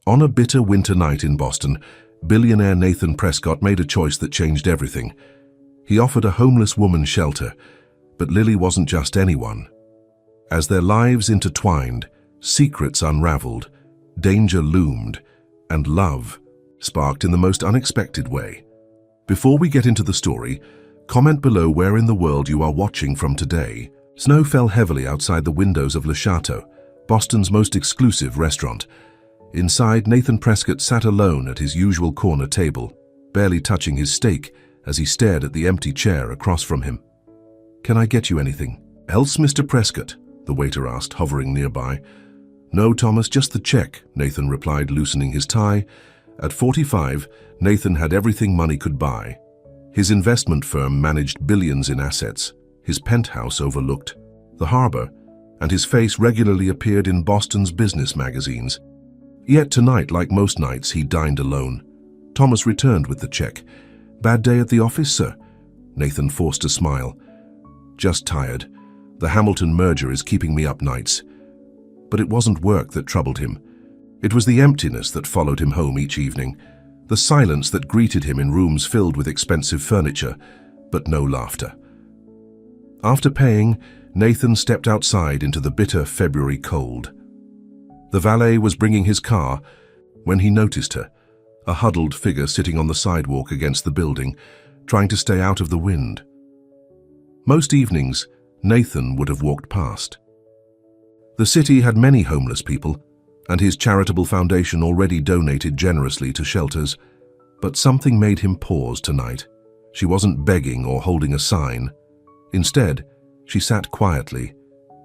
On a bitter winter night in Boston, billionaire Nathan Prescott made a choice that changed everything. He offered a homeless woman shelter, but Lily wasn't just anyone. As their lives intertwined, secrets unraveled, danger loomed, and love sparked in the most unexpected way. Before we get into the story, comment below where in the world you are watching from today. Snow fell heavily outside the windows of Le Chateau, Boston's most exclusive restaurant. Inside, Nathan Prescott sat alone at his usual corner table, barely touching his steak as he stared at the empty chair across from him. "Can I get you anything else, Mr. Prescott?" the waiter asked, hovering nearby. "No, Thomas, just the check," Nathan replied, loosening his tie. At 45, Nathan had everything money could buy. His investment firm managed billions in assets. His penthouse overlooked the harbor, and his face regularly appeared in Boston's business magazines. Yet tonight, like most nights, he dined alone. Thomas returned with the check. "Bad day at the office, sir?" Nathan forced a smile. "Just tired. The Hamilton merger is keeping me up nights." But it wasn't work that troubled him. It was the emptiness that followed him home each evening, the silence that greeted him in rooms filled with expensive furniture, but no laughter. After paying, Nathan stepped outside into the bitter February cold. The valet was bringing his car when he noticed her, a huddled figure sitting on the sidewalk against the building, trying to stay out of the wind. Most evenings, Nathan would have walked past. The city had many homeless people, and his charitable foundation already donated generously to shelters. But something made him pause tonight. She wasn't begging or holding a sign. Instead, she sat quietly,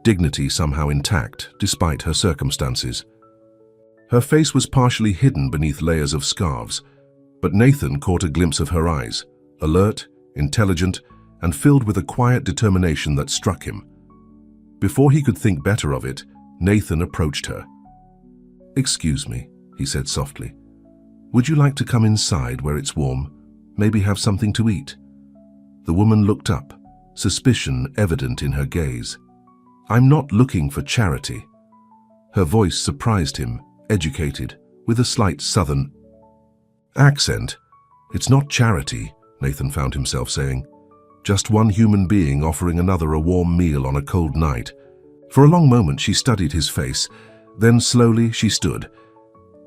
dignity somehow intact despite her circumstances. Her face was partially hidden beneath layers of scarves, but Nathan caught a glimpse of her eyes, alert, intelligent, and filled with a quiet determination that struck him. Before he could think better of it, Nathan approached her. "Excuse me," he said softly. "Would you like to come inside where it's warm? Maybe have something to eat?" The woman looked up, suspicion evident in her gaze. "I'm not looking for charity." Her voice surprised him, educated, with a slight southern accent. "It's not charity," Nathan found himself saying. "Just one human being offering another a warm meal on a cold night." For a long moment she studied his face, then slowly she stood.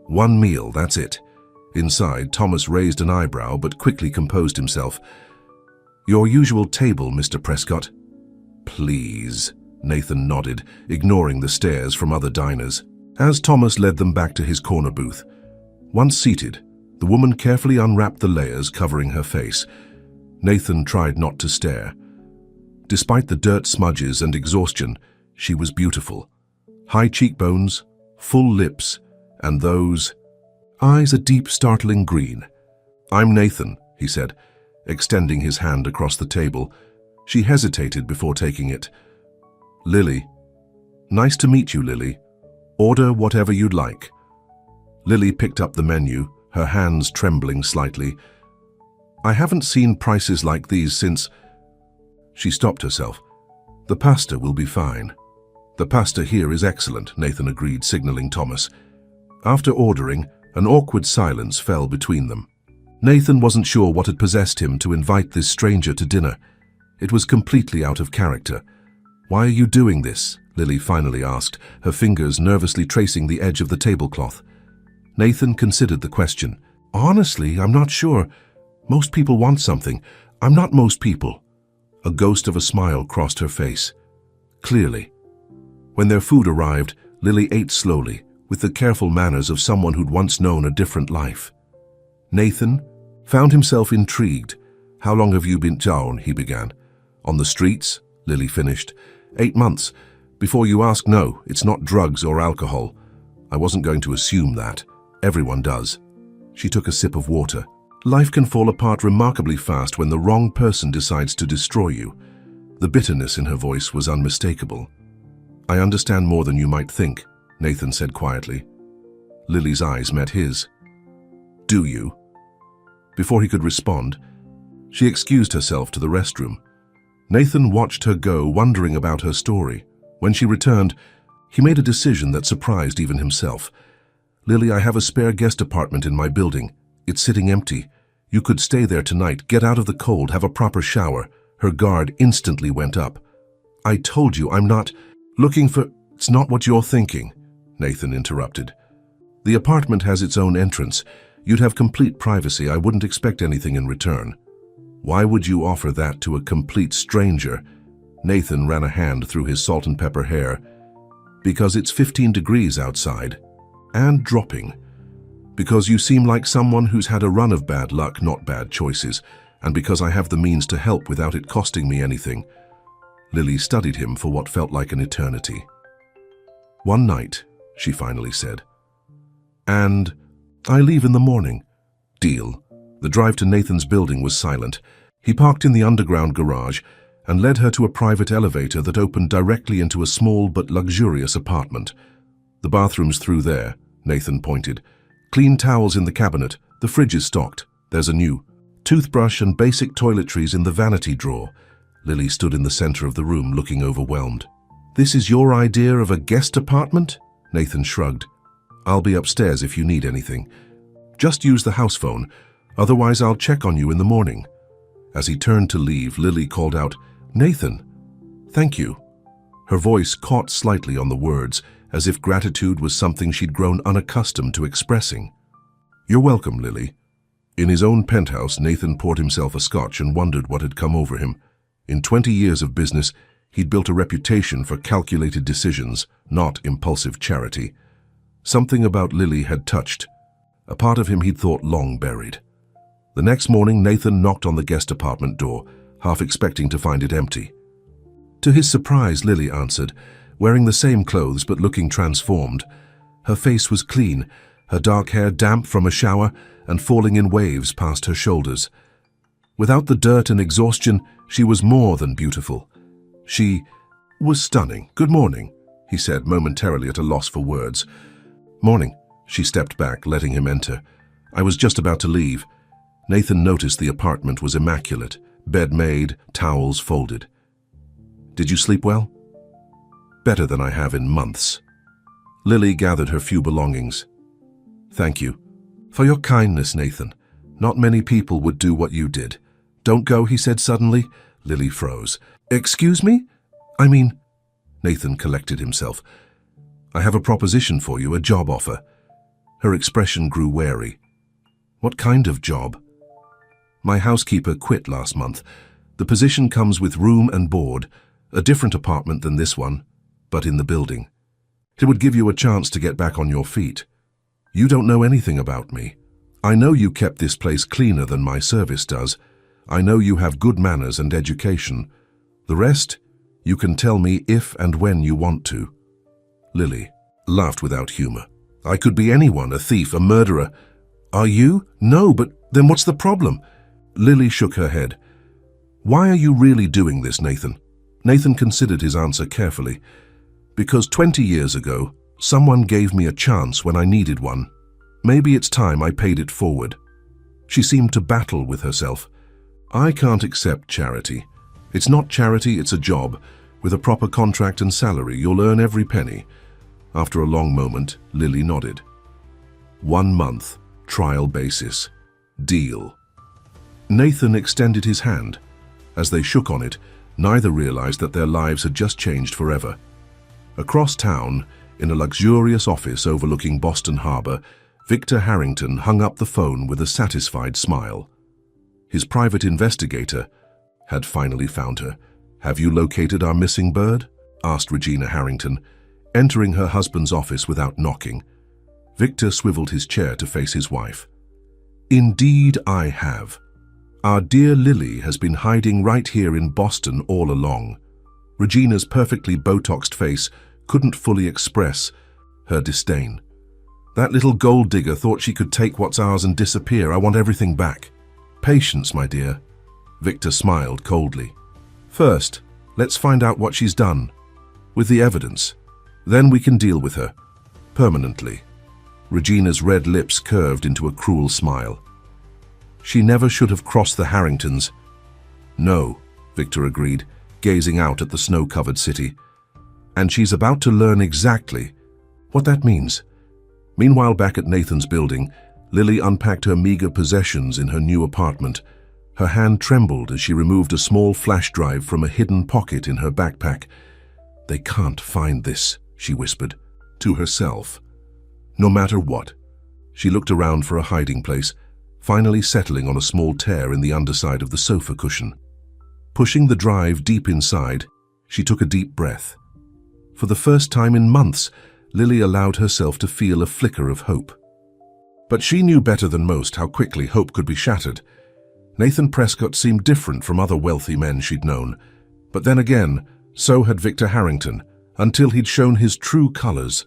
"One meal, that's it." Inside, Thomas raised an eyebrow but quickly composed himself. "Your usual table, Mr. Prescott." "Please," Nathan nodded, ignoring the stares from other diners. As Thomas led them back to his corner booth. Once seated, the woman carefully unwrapped the layers covering her face. Nathan tried not to stare. Despite the dirt smudges and exhaustion, she was beautiful. High cheekbones, full lips, and those eyes a deep, startling green. "I'm Nathan," he said, extending his hand across the table. She hesitated before taking it. "Lily." "Nice to meet you, Lily. Order whatever you'd like." Lily picked up the menu, her hands trembling slightly. "I haven't seen prices like these since—" She stopped herself. "The pasta will be fine." "The pasta here is excellent," Nathan agreed, signaling Thomas. After ordering, an awkward silence fell between them. Nathan wasn't sure what had possessed him to invite this stranger to dinner. It was completely out of character. "Why are you doing this?" Lily finally asked, her fingers nervously tracing the edge of the tablecloth. Nathan considered the question. "Honestly, I'm not sure. Most people want something. I'm not most people." A ghost of a smile crossed her face. "Clearly." When their food arrived, Lily ate slowly, with the careful manners of someone who'd once known a different life. Nathan found himself intrigued. "How long have you been down?" he began. "On the streets," Lily finished. 8 months. Before you ask, no, it's not drugs or alcohol. I wasn't going to assume that. Everyone does." She took a sip of water. "Life can fall apart remarkably fast when the wrong person decides to destroy you." The bitterness in her voice was unmistakable. "I understand more than you might think," Nathan said quietly. Lily's eyes met his. "Do you?" Before he could respond, she excused herself to the restroom. Nathan watched her go, wondering about her story. When she returned, he made a decision that surprised even himself. Lily, I have a spare guest apartment in my building. It's sitting empty. You could stay there tonight, get out of the cold, have a proper shower. Her guard instantly went up. I told you I'm not looking for... It's not what you're thinking, Nathan interrupted. The apartment has its own entrance. You'd have complete privacy. I wouldn't expect anything in return. Why would you offer that to a complete stranger? Nathan ran a hand through his salt and pepper hair. Because it's 15 degrees outside. And dropping. Because you seem like someone who's had a run of bad luck, not bad choices. And because I have the means to help without it costing me anything. Lily studied him for what felt like an eternity. One night, she finally said. And I leave in the morning. Deal. The drive to Nathan's building was silent. He parked in the underground garage and led her to a private elevator that opened directly into a small but luxurious apartment. The bathroom's through there, Nathan pointed. Clean towels in the cabinet. The fridge is stocked. There's a new toothbrush and basic toiletries in the vanity drawer. Lily stood in the center of the room, looking overwhelmed. This is your idea of a guest apartment? Nathan shrugged. I'll be upstairs if you need anything. Just use the house phone, otherwise I'll check on you in the morning. As he turned to leave, Lily called out, Nathan, thank you. Her voice caught slightly on the words, as if gratitude was something she'd grown unaccustomed to expressing. You're welcome, Lily. In his own penthouse, Nathan poured himself a scotch and wondered what had come over him. In 20 years of business, he'd built a reputation for calculated decisions, not impulsive charity. Something about Lily had touched, a part of him he'd thought long buried. The next morning, Nathan knocked on the guest apartment door, half expecting to find it empty. To his surprise, Lily answered, wearing the same clothes but looking transformed. Her face was clean, her dark hair damp from a shower and falling in waves past her shoulders. Without the dirt and exhaustion, she was more than beautiful. She was stunning. Good morning, he said, momentarily at a loss for words. Morning. She stepped back, letting him enter. I was just about to leave. Nathan noticed the apartment was immaculate, bed made, towels folded. Did you sleep well? Better than I have in months. Lily gathered her few belongings. Thank you. For your kindness, Nathan. Not many people would do what you did. Don't go, he said suddenly. Lily froze. Excuse me? I mean... Nathan collected himself. I have a proposition for you, a job offer. Her expression grew wary. What kind of job? My housekeeper quit last month. The position comes with room and board, a different apartment than this one, but in the building. It would give you a chance to get back on your feet. You don't know anything about me. I know you kept this place cleaner than my service does. I know you have good manners and education. The rest, you can tell me if and when you want to. Lily laughed without humor. I could be anyone, a thief, a murderer. Are you? No, but then what's the problem? Lily shook her head. Why are you really doing this, Nathan? Nathan considered his answer carefully. Because 20 years ago, someone gave me a chance when I needed one. Maybe it's time I paid it forward. She seemed to battle with herself. I can't accept charity. It's not charity, it's a job. With a proper contract and salary, you'll earn every penny. After a long moment, Lily nodded. 1 month, trial basis. Deal. Nathan extended his hand. As they shook on it, neither realized that their lives had just changed forever. Across town, in a luxurious office overlooking Boston Harbor, Victor Harrington hung up the phone with a satisfied smile. His private investigator had finally found her. Have you located our missing bird? Asked Regina Harrington, entering her husband's office without knocking. Victor swiveled his chair to face his wife. Indeed I have. Our dear Lily has been hiding right here in Boston all along. Regina's perfectly Botoxed face couldn't fully express her disdain. That little gold digger thought she could take what's ours and disappear. I want everything back. Patience, my dear. Victor smiled coldly. First, let's find out what she's done. With the evidence. Then we can deal with her. Permanently. Regina's red lips curved into a cruel smile. She never should have crossed the Harringtons. No, Victor agreed, gazing out at the snow-covered city. And she's about to learn exactly what that means. Meanwhile, back at Nathan's building, Lily unpacked her meager possessions in her new apartment. Her hand trembled as she removed a small flash drive from a hidden pocket in her backpack. "They can't find this," she whispered, to herself. No matter what. She looked around for a hiding place, finally settling on a small tear in the underside of the sofa cushion. Pushing the drive deep inside, she took a deep breath. For the first time in months, Lily allowed herself to feel a flicker of hope. But she knew better than most how quickly hope could be shattered. Nathan Prescott seemed different from other wealthy men she'd known. But then again, so had Victor Harrington, until he'd shown his true colors.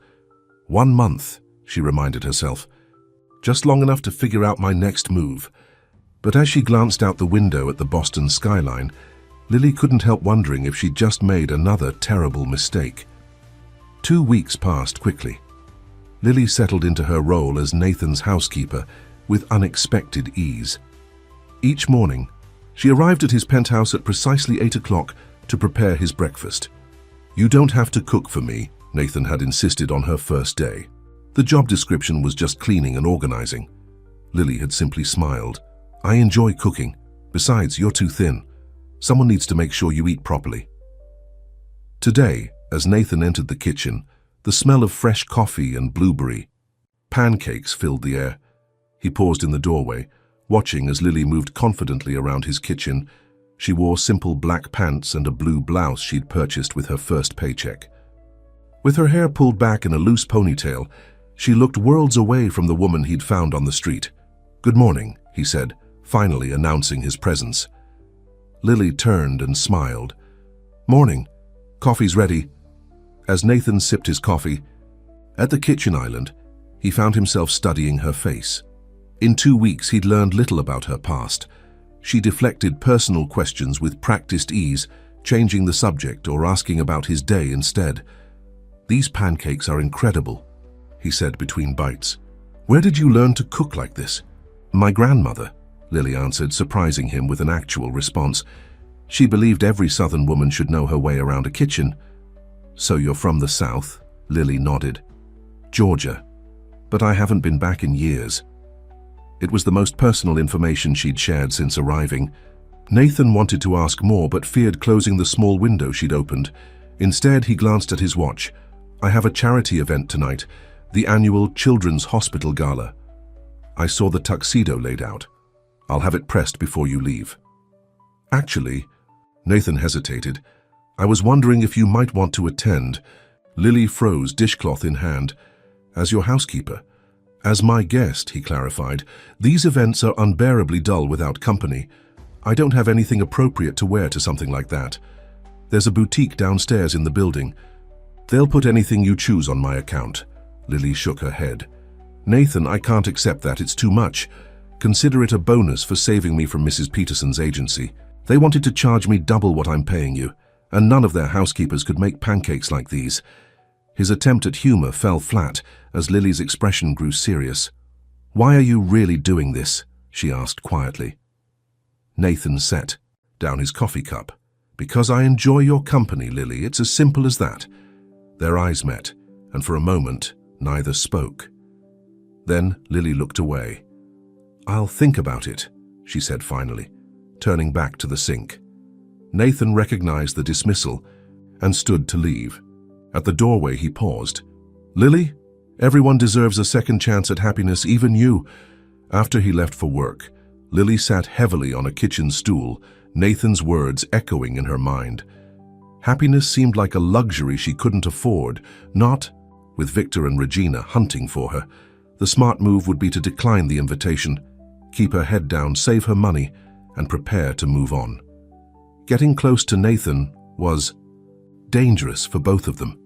1 month, she reminded herself. Just long enough to figure out my next move. But as she glanced out the window at the Boston skyline, Lily couldn't help wondering if she'd just made another terrible mistake. 2 weeks passed quickly. Lily settled into her role as Nathan's housekeeper with unexpected ease. Each morning, she arrived at his penthouse at precisely 8 o'clock to prepare his breakfast. "You don't have to cook for me," Nathan had insisted on her first day. The job description was just cleaning and organizing. Lily had simply smiled. "I enjoy cooking. Besides, you're too thin. Someone needs to make sure you eat properly." Today, as Nathan entered the kitchen, the smell of fresh coffee and blueberry pancakes filled the air. He paused in the doorway, watching as Lily moved confidently around his kitchen. She wore simple black pants and a blue blouse she'd purchased with her first paycheck. With her hair pulled back in a loose ponytail, she looked worlds away from the woman he'd found on the street. "Good morning," he said, finally announcing his presence. Lily turned and smiled. "Morning. Coffee's ready." As Nathan sipped his coffee, at the kitchen island, he found himself studying her face. In 2 weeks, he'd learned little about her past. She deflected personal questions with practiced ease, changing the subject or asking about his day instead. "These pancakes are incredible," he said between bites. "Where did you learn to cook like this?" "My grandmother," Lily answered, surprising him with an actual response. She believed every Southern woman should know her way around a kitchen. "So you're from the South?" Lily nodded. "Georgia. But I haven't been back in years." It was the most personal information she'd shared since arriving. Nathan wanted to ask more but feared closing the small window she'd opened. Instead, he glanced at his watch. "I have a charity event tonight, the annual Children's Hospital Gala. I saw the tuxedo laid out. I'll have it pressed before you leave." "Actually," Nathan hesitated, "I was wondering if you might want to attend." Lily froze, dishcloth in hand. "As your housekeeper?" "As my guest," he clarified. "These events are unbearably dull without company. I don't have anything appropriate to wear to something like that. There's a boutique downstairs in the building. They'll put anything you choose on my account." Lily shook her head. "Nathan, I can't accept that. It's too much. Consider it a bonus for saving me from Mrs. Peterson's agency. They wanted to charge me double what I'm paying you, and none of their housekeepers could make pancakes like these." His attempt at humor fell flat as Lily's expression grew serious. "Why are you really doing this?" she asked quietly. Nathan set down his coffee cup. "Because I enjoy your company, Lily. It's as simple as that." Their eyes met, and for a moment, neither spoke. Then Lily looked away. "I'll think about it," she said finally, turning back to the sink. Nathan recognized the dismissal and stood to leave. At the doorway, he paused. "Lily, everyone deserves a second chance at happiness, even you." After he left for work, Lily sat heavily on a kitchen stool, Nathan's words echoing in her mind. Happiness seemed like a luxury she couldn't afford, not with Victor and Regina hunting for her. The smart move would be to decline the invitation, keep her head down, save her money, and prepare to move on. Getting close to Nathan was dangerous for both of them.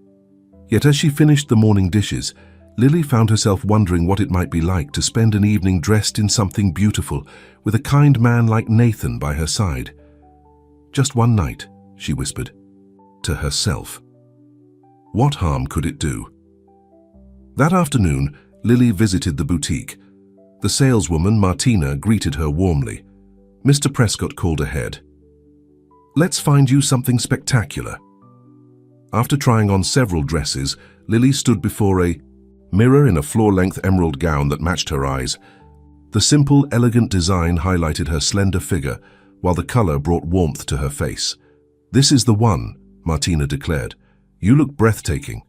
Yet as she finished the morning dishes, Lily found herself wondering what it might be like to spend an evening dressed in something beautiful, with a kind man like Nathan by her side. "Just one night," she whispered, to herself. What harm could it do? That afternoon, Lily visited the boutique. The saleswoman, Martina, greeted her warmly. Mr. Prescott called ahead. "Let's find you something spectacular." After trying on several dresses, Lily stood before a mirror in a floor-length emerald gown that matched her eyes. The simple, elegant design highlighted her slender figure, while the color brought warmth to her face. "This is the one," Martina declared. "You look breathtaking."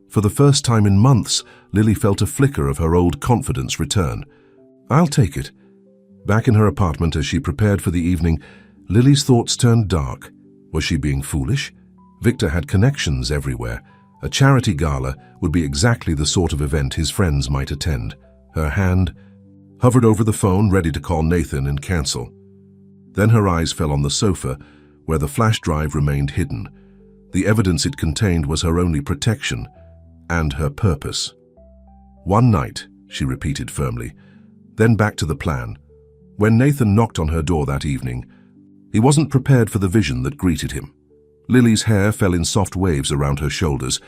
For the first time in months, Lily felt a flicker of her old confidence return. "I'll take it." Back in her apartment as she prepared for the evening, Lily's thoughts turned dark. Was she being foolish? Victor had connections everywhere. A charity gala would be exactly the sort of event his friends might attend. Her hand hovered over the phone, ready to call Nathan and cancel. Then her eyes fell on the sofa, where the flash drive remained hidden. The evidence it contained was her only protection and her purpose. "One night," she repeated firmly. Then back to the plan. When Nathan knocked on her door that evening, he wasn't prepared for the vision that greeted him. Lily's hair fell in soft waves around her shoulders,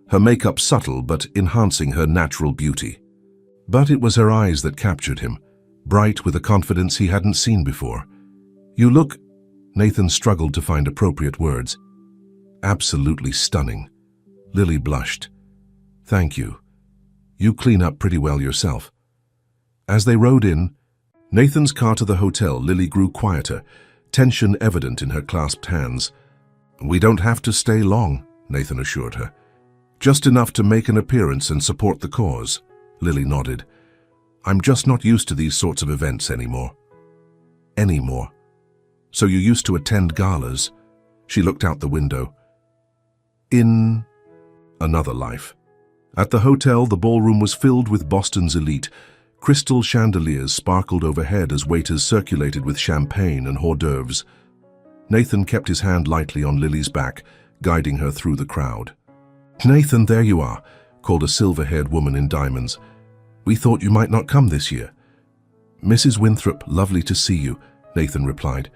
her makeup subtle but enhancing her natural beauty. But it was her eyes that captured him, bright with a confidence he hadn't seen before. "You look—" Nathan struggled to find appropriate words. "Absolutely stunning." Lily blushed. "Thank you. You clean up pretty well yourself." As they rode in Nathan's car to the hotel, Lily grew quieter, tension evident in her clasped hands. "We don't have to stay long," Nathan assured her. "Just enough to make an appearance and support the cause." Lily nodded. "I'm just not used to these sorts of events anymore." "Anymore? So you used to attend galas?" She looked out the window. "In another life." At the hotel, the ballroom was filled with Boston's elite. Crystal chandeliers sparkled overhead as waiters circulated with champagne and hors d'oeuvres. Nathan kept his hand lightly on Lily's back, guiding her through the crowd. "Nathan, there you are," called a silver-haired woman in diamonds. "We thought you might not come this year." "Mrs. Winthrop, lovely to see you," Nathan replied.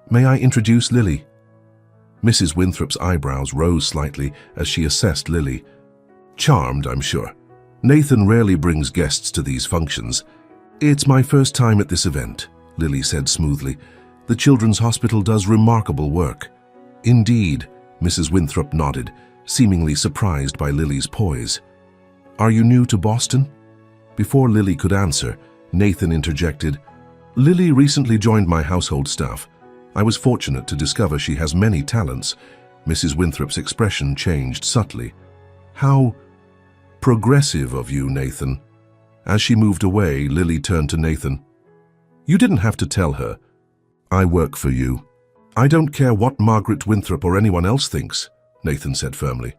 "May I introduce Lily?" Mrs. Winthrop's eyebrows rose slightly as she assessed Lily. "Charmed, I'm sure. Nathan rarely brings guests to these functions." "It's my first time at this event," Lily said smoothly. "The Children's Hospital does remarkable work." "Indeed," Mrs. Winthrop nodded, seemingly surprised by Lily's poise. "Are you new to Boston?" Before Lily could answer, Nathan interjected, "Lily recently joined my household staff. I was fortunate to discover she has many talents." Mrs. Winthrop's expression changed subtly. "How progressive of you, Nathan." As she moved away, Lily turned to Nathan. "You didn't have to tell her. I work for you." "I don't care what Margaret Winthrop or anyone else thinks," Nathan said firmly.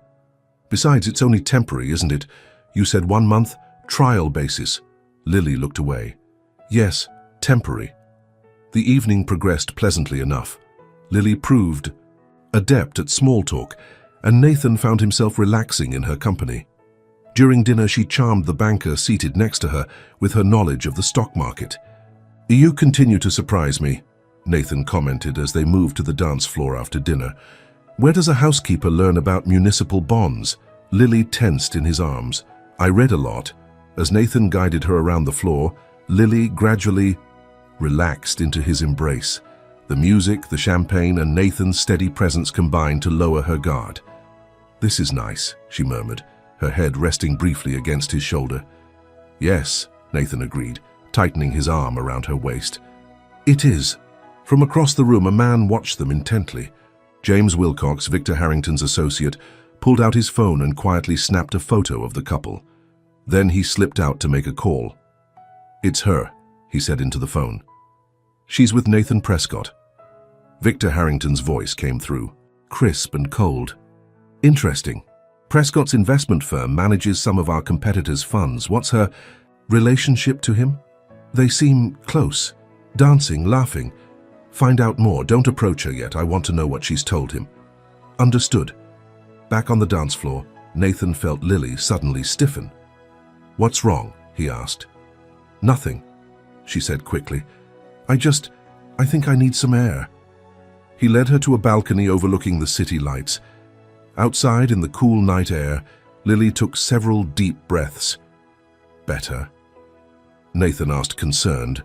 "Besides, it's only temporary, isn't it? You said 1 month, trial basis." Lily looked away. "Yes, temporary." The evening progressed pleasantly enough. Lily proved adept at small talk, and Nathan found himself relaxing in her company. During dinner, she charmed the banker seated next to her with her knowledge of the stock market. "You continue to surprise me," Nathan commented as they moved to the dance floor after dinner. "Where does a housekeeper learn about municipal bonds?" Lily tensed in his arms. "I read a lot." As Nathan guided her around the floor, Lily gradually relaxed into his embrace. The music, the champagne, and Nathan's steady presence combined to lower her guard. "This is nice," she murmured, her head resting briefly against his shoulder. "Yes," Nathan agreed, tightening his arm around her waist. "It is." From across the room, a man watched them intently. James Wilcox, Victor Harrington's associate, pulled out his phone and quietly snapped a photo of the couple. Then he slipped out to make a call. "It's her," he said into the phone. "She's with Nathan Prescott." Victor Harrington's voice came through, crisp and cold. "Interesting. Prescott's investment firm manages some of our competitors' funds. What's her relationship to him?" "They seem close. Dancing, laughing. Find out more. Don't approach her yet. I want to know what she's told him." "Understood." Back on the dance floor, Nathan felt Lily suddenly stiffen. "What's wrong?" he asked. "Nothing," she said quickly. I think I need some air." He led her to a balcony overlooking the city lights. Outside in the cool night air, Lily took several deep breaths. "Better?" Nathan asked, concerned.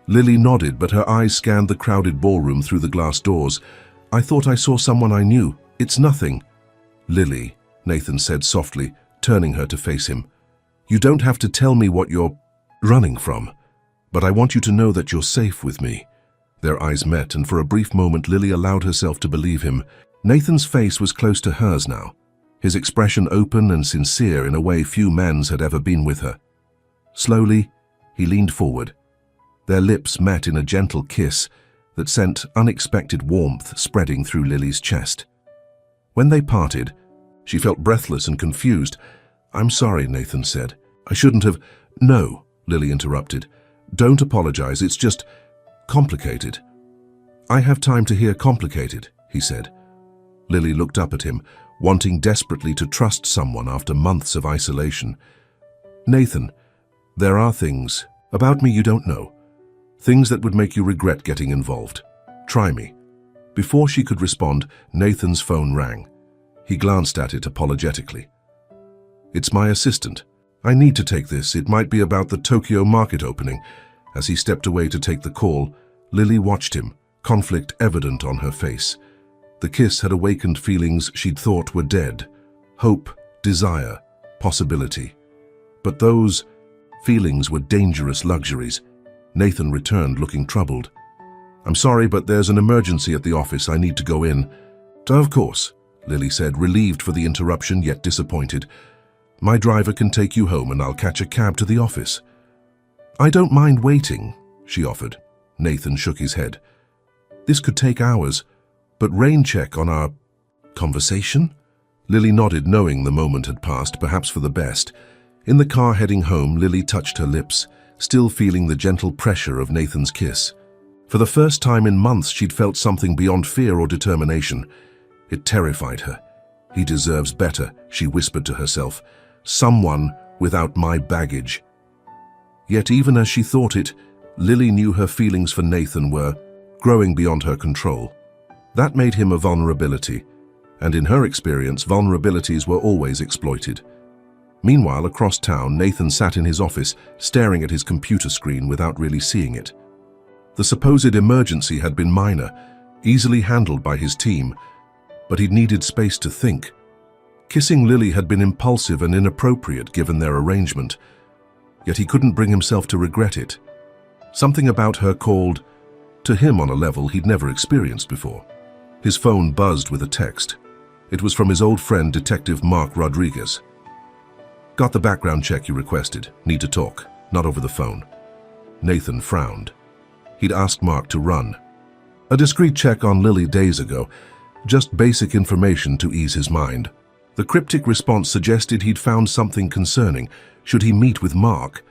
Lily nodded, but her eyes scanned the crowded ballroom through the glass doors. "I thought I saw someone I knew. It's nothing." "Lily," Nathan said softly, turning her to face him. You don't have to tell me what you're running from, but I want you to know that you're safe with me." Their eyes met, and for a brief moment Lily allowed herself to believe him. Nathan's face was close to hers now, his expression open and sincere in a way few men's had ever been with her. Slowly, he leaned forward. Their lips met in a gentle kiss that sent unexpected warmth spreading through Lily's chest. When they parted, she felt breathless and confused. "I'm sorry," Nathan said. "I shouldn't have—" "No," Lily interrupted. "Don't apologize, it's just complicated." "I have time to hear complicated," he said. Lily looked up at him, wanting desperately to trust someone after months of isolation. "Nathan, there are things about me you don't know. Things that would make you regret getting involved. Try me." Before she could respond, Nathan's phone rang. He glanced at it apologetically. "It's my assistant. I need to take this. It might be about the Tokyo market opening." As he stepped away to take the call, Lily watched him, conflict evident on her face. The kiss had awakened feelings she'd thought were dead. Hope, desire, possibility. But those feelings were dangerous luxuries. Nathan returned, looking troubled. "I'm sorry, but there's an emergency at the office. I need to go in." "Of course," Lily said, relieved for the interruption yet disappointed. "My driver can take you home and I'll catch a cab to the office." "I don't mind waiting," she offered. Nathan shook his head. "This could take hours, but rain check on our conversation?" Lily nodded, knowing the moment had passed, perhaps for the best. In the car heading home, Lily touched her lips, still feeling the gentle pressure of Nathan's kiss. For the first time in months, she'd felt something beyond fear or determination. It terrified her. "He deserves better," she whispered to herself. "Someone without my baggage." Yet even as she thought it, Lily knew her feelings for Nathan were growing beyond her control. That made him a vulnerability, and in her experience, vulnerabilities were always exploited. Meanwhile, across town, Nathan sat in his office, staring at his computer screen without really seeing it. The supposed emergency had been minor, easily handled by his team, but he'd needed space to think. Kissing Lily had been impulsive and inappropriate given their arrangement, yet he couldn't bring himself to regret it. Something about her called to him on a level he'd never experienced before. His phone buzzed with a text. It was from his old friend, Detective Mark Rodriguez. "Got the background check you requested. Need to talk, not over the phone." Nathan frowned. He'd asked Mark to run a discreet check on Lily days ago, just basic information to ease his mind. The cryptic response suggested he'd found something concerning. Should he meet with Mark?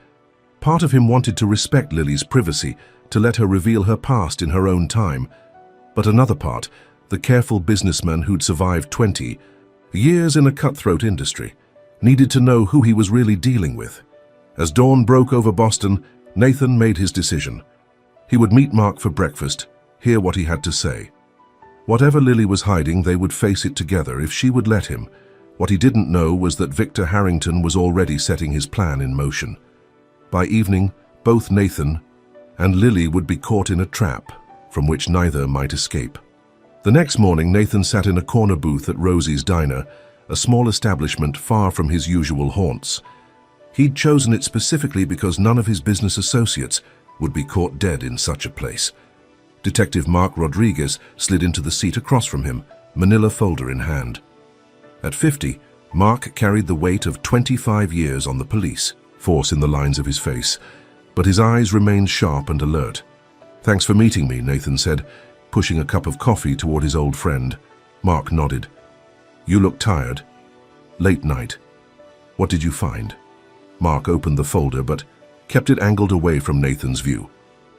Part of him wanted to respect Lily's privacy, to let her reveal her past in her own time. But another part, the careful businessman who'd survived 20 years in a cutthroat industry, needed to know who he was really dealing with. As dawn broke over Boston, Nathan made his decision. He would meet Mark for breakfast, hear what he had to say. Whatever Lily was hiding, they would face it together if she would let him. What he didn't know was that Victor Harrington was already setting his plan in motion. By evening, both Nathan and Lily would be caught in a trap from which neither might escape. The next morning, Nathan sat in a corner booth at Rosie's Diner, a small establishment far from his usual haunts. He'd chosen it specifically because none of his business associates would be caught dead in such a place. Detective Mark Rodriguez slid into the seat across from him, manila folder in hand. At 50, Mark carried the weight of 25 years on the police force in the lines of his face, but his eyes remained sharp and alert. "Thanks for meeting me," Nathan said, pushing a cup of coffee toward his old friend. Mark nodded. "You look tired. Late night. What did you find?" Mark opened the folder but kept it angled away from Nathan's view.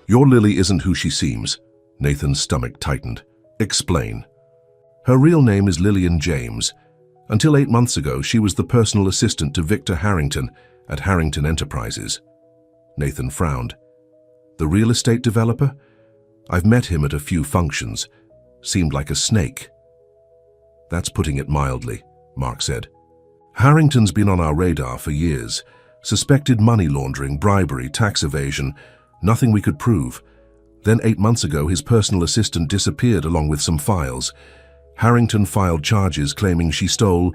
"Your Lily isn't who she seems." Nathan's stomach tightened. "Explain." "Her real name is Lillian James. Until 8 months ago, she was the personal assistant to Victor Harrington at Harrington Enterprises." Nathan frowned. "The real estate developer? I've met him at a few functions. Seemed like a snake." "That's putting it mildly," Mark said. "Harrington's been on our radar for years. Suspected money laundering, bribery, tax evasion. Nothing we could prove. Then 8 months ago, his personal assistant disappeared along with some files. Harrington filed charges claiming she stole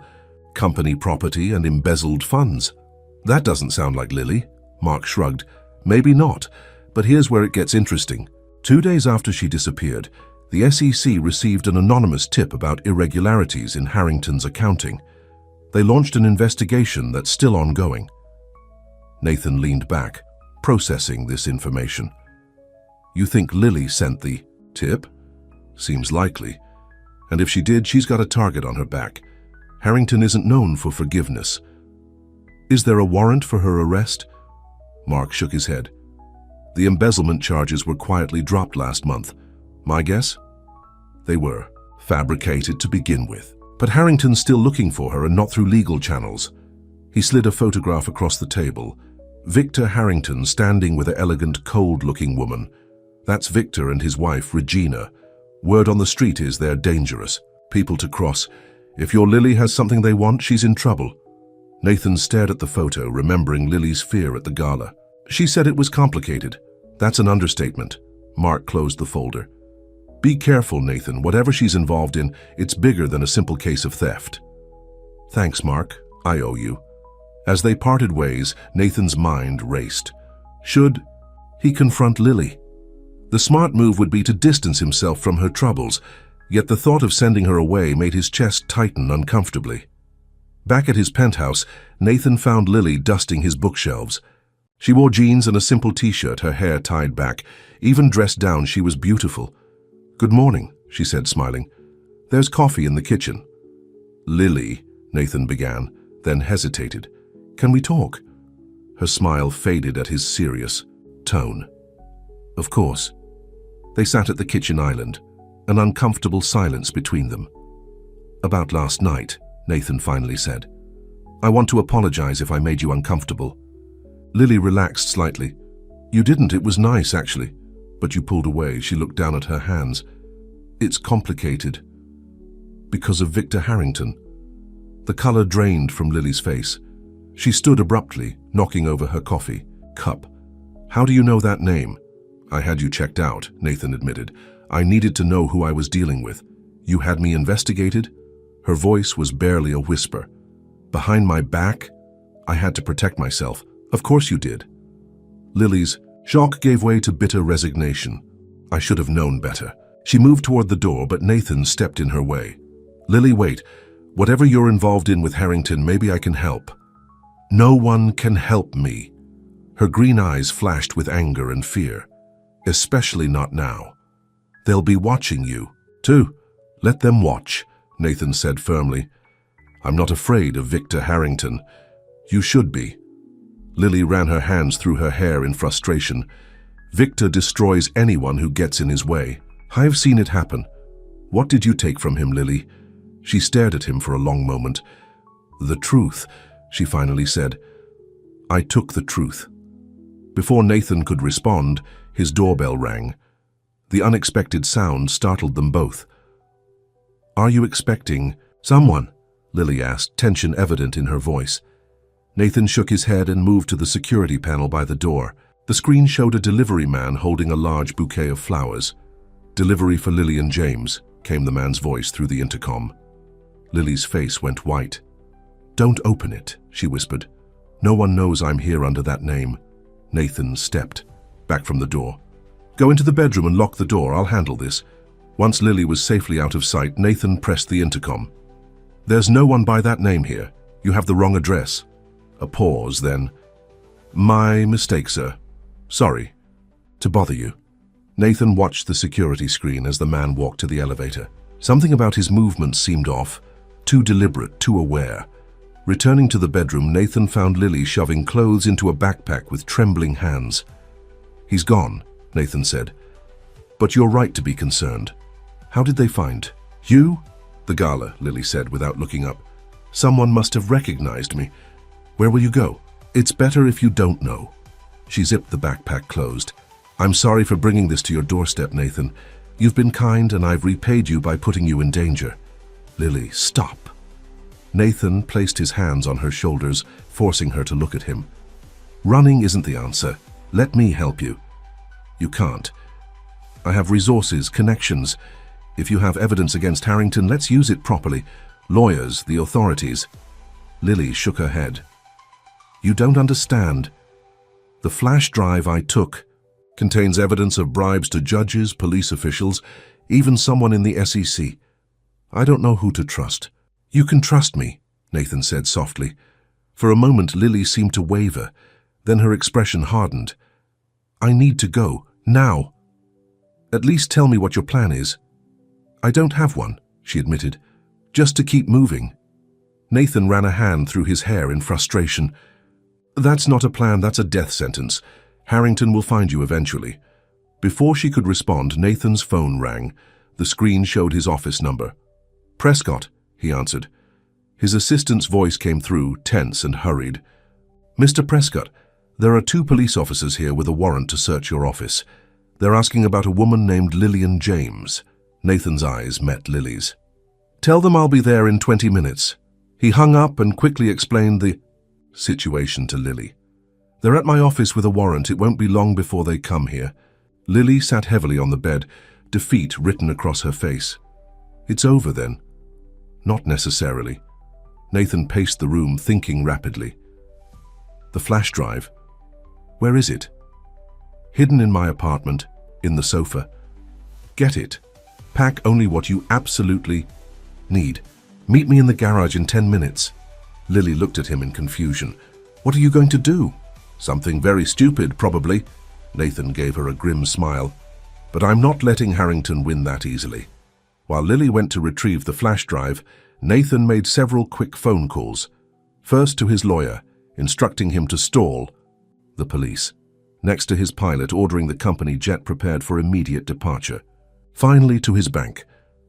company property and embezzled funds." That doesn't sound like Lily. Mark shrugged. Maybe not, but here's where it gets interesting. 2 days after she disappeared, the SEC received an anonymous tip about irregularities in Harrington's accounting. They launched an investigation that's still ongoing. Nathan leaned back, processing this information. You think Lily sent the tip? Seems likely. And if she did, she's got a target on her back. Harrington isn't known for forgiveness. Is there a warrant for her arrest? Mark shook his head. The embezzlement charges were quietly dropped last month. My guess? They were fabricated to begin with. But Harrington's still looking for her, and not through legal channels. He slid a photograph across the table. Victor Harrington standing with an elegant, cold-looking woman. That's Victor and his wife, Regina. Word on the street is they're dangerous. People to cross. If your Lily has something they want, she's in trouble. Nathan stared at the photo, remembering Lily's fear at the gala. She said it was complicated. That's an understatement. Mark closed the folder. Be careful, Nathan. Whatever she's involved in, it's bigger than a simple case of theft. Thanks, Mark. I owe you. As they parted ways, Nathan's mind raced. Should he confront Lily? The smart move would be to distance himself from her troubles, yet the thought of sending her away made his chest tighten uncomfortably. Back at his penthouse, Nathan found Lily dusting his bookshelves. She wore jeans and a simple t-shirt, her hair tied back. Even dressed down, she was beautiful. Good morning, she said, smiling. There's coffee in the kitchen. Lily, Nathan began, then hesitated. Can we talk? Her smile faded at his serious tone. Of course. They sat at the kitchen island, an uncomfortable silence between them. About last night, Nathan finally said. I want to apologize if I made you uncomfortable. Lily relaxed slightly. You didn't, it was nice, actually. But you pulled away. She looked down at her hands. It's complicated. Because of Victor Harrington. The color drained from Lily's face. She stood abruptly, knocking over her coffee cup. How do you know that name? I had you checked out, Nathan admitted. I needed to know who I was dealing with. You had me investigated? Her voice was barely a whisper. Behind my back? I had to protect myself. Of course you did. Lily's shock gave way to bitter resignation. I should have known better. She moved toward the door, but Nathan stepped in her way. Lily, wait. Whatever you're involved in with Harrington, maybe I can help. No one can help me. Her green eyes flashed with anger and fear. Especially not now. They'll be watching you, too. Let them watch, Nathan said firmly. I'm not afraid of Victor Harrington. You should be. Lily ran her hands through her hair in frustration. Victor destroys anyone who gets in his way. I've seen it happen. What did you take from him, Lily? She stared at him for a long moment. The truth, she finally said. I took the truth. Before Nathan could respond, his doorbell rang. The unexpected sound startled them both. Are you expecting someone? Lily asked, tension evident in her voice. Nathan shook his head and moved to the security panel by the door. The screen showed a delivery man holding a large bouquet of flowers. Delivery for Lily and James, came the man's voice through the intercom. Lily's face went white. Don't open it, she whispered. No one knows I'm here under that name. Nathan stepped back from the door. Go into the bedroom and lock the door. I'll handle this. Once Lily was safely out of sight, Nathan pressed the intercom. There's no one by that name here. You have the wrong address. A pause, then. My mistake, sir. Sorry to bother you. Nathan watched the security screen as the man walked to the elevator. Something about his movements seemed off, too deliberate, too aware. Returning to the bedroom, Nathan found Lily shoving clothes into a backpack with trembling hands. He's gone, Nathan said. But you're right to be concerned. How did they find you? The gala, Lily said without looking up. Someone must have recognized me. Where will you go? It's better if you don't know. She zipped the backpack closed. I'm sorry for bringing this to your doorstep, Nathan. You've been kind and I've repaid you by putting you in danger. Lily, stop. Nathan placed his hands on her shoulders, forcing her to look at him. Running isn't the answer. Let me help you. You can't. I have resources, connections. If you have evidence against Harrington, let's use it properly. Lawyers, the authorities. Lily shook her head. You don't understand. The flash drive I took contains evidence of bribes to judges, police officials, even someone in the SEC. I don't know who to trust. You can trust me, Nathan said softly. For a moment, Lily seemed to waver. Then her expression hardened. I need to go, now. At least tell me what your plan is. I don't have one, she admitted. Just to keep moving. Nathan ran a hand through his hair in frustration. That's not a plan, that's a death sentence. Harrington will find you eventually. Before she could respond, Nathan's phone rang. The screen showed his office number. Prescott, he answered. His assistant's voice came through, tense and hurried. Mr. Prescott, there are 2 police officers here with a warrant to search your office. They're asking about a woman named Lillian James. Nathan's eyes met Lily's. Tell them I'll be there in 20 minutes. He hung up and quickly explained the situation to Lily. They're at my office with a warrant. It won't be long before they come here. Lily sat heavily on the bed, defeat written across her face. It's over then. Not necessarily. Nathan paced the room, thinking rapidly. The flash drive. Where is it? Hidden in my apartment, in the sofa. Get it. Pack only what you absolutely need. Meet me in the garage in 10 minutes. Lily looked at him in confusion. What are you going to do? Something very stupid, probably. Nathan gave her a grim smile. But I'm not letting Harrington win that easily. While Lily went to retrieve the flash drive, Nathan made several quick phone calls. First to his lawyer, instructing him to stall the police. Next to his pilot, ordering the company jet prepared for immediate departure. Finally to his bank,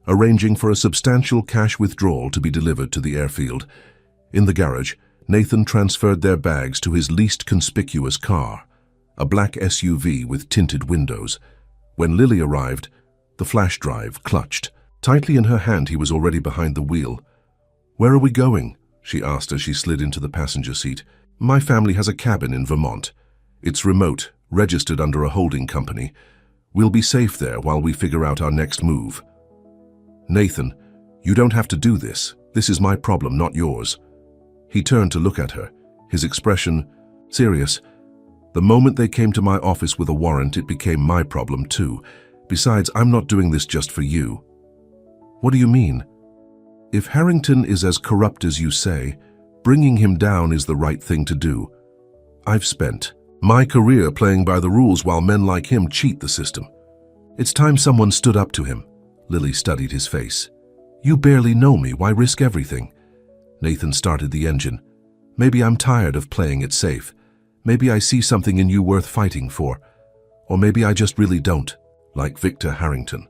arranging for a substantial cash withdrawal to be delivered to the airfield. In the garage, Nathan transferred their bags to his least conspicuous car, a black SUV with tinted windows. When Lily arrived, the flash drive clutched. Tightly in her hand, he was already behind the wheel. Where are we going? She asked as she slid into the passenger seat. My family has a cabin in Vermont. It's remote, registered under a holding company. We'll be safe there while we figure out our next move. Nathan, you don't have to do this. This is my problem, not yours. He turned to look at her, his expression serious. The moment they came to my office with a warrant, it became my problem too. Besides, I'm not doing this just for you. What do you mean? If Harrington is as corrupt as you say, bringing him down is the right thing to do. I've spent my career playing by the rules while men like him cheat the system. It's time someone stood up to him. Lily studied his face. You barely know me, why risk everything? Nathan started the engine. Maybe I'm tired of playing it safe. Maybe I see something in you worth fighting for. Or maybe I just really don't, like Victor Harrington.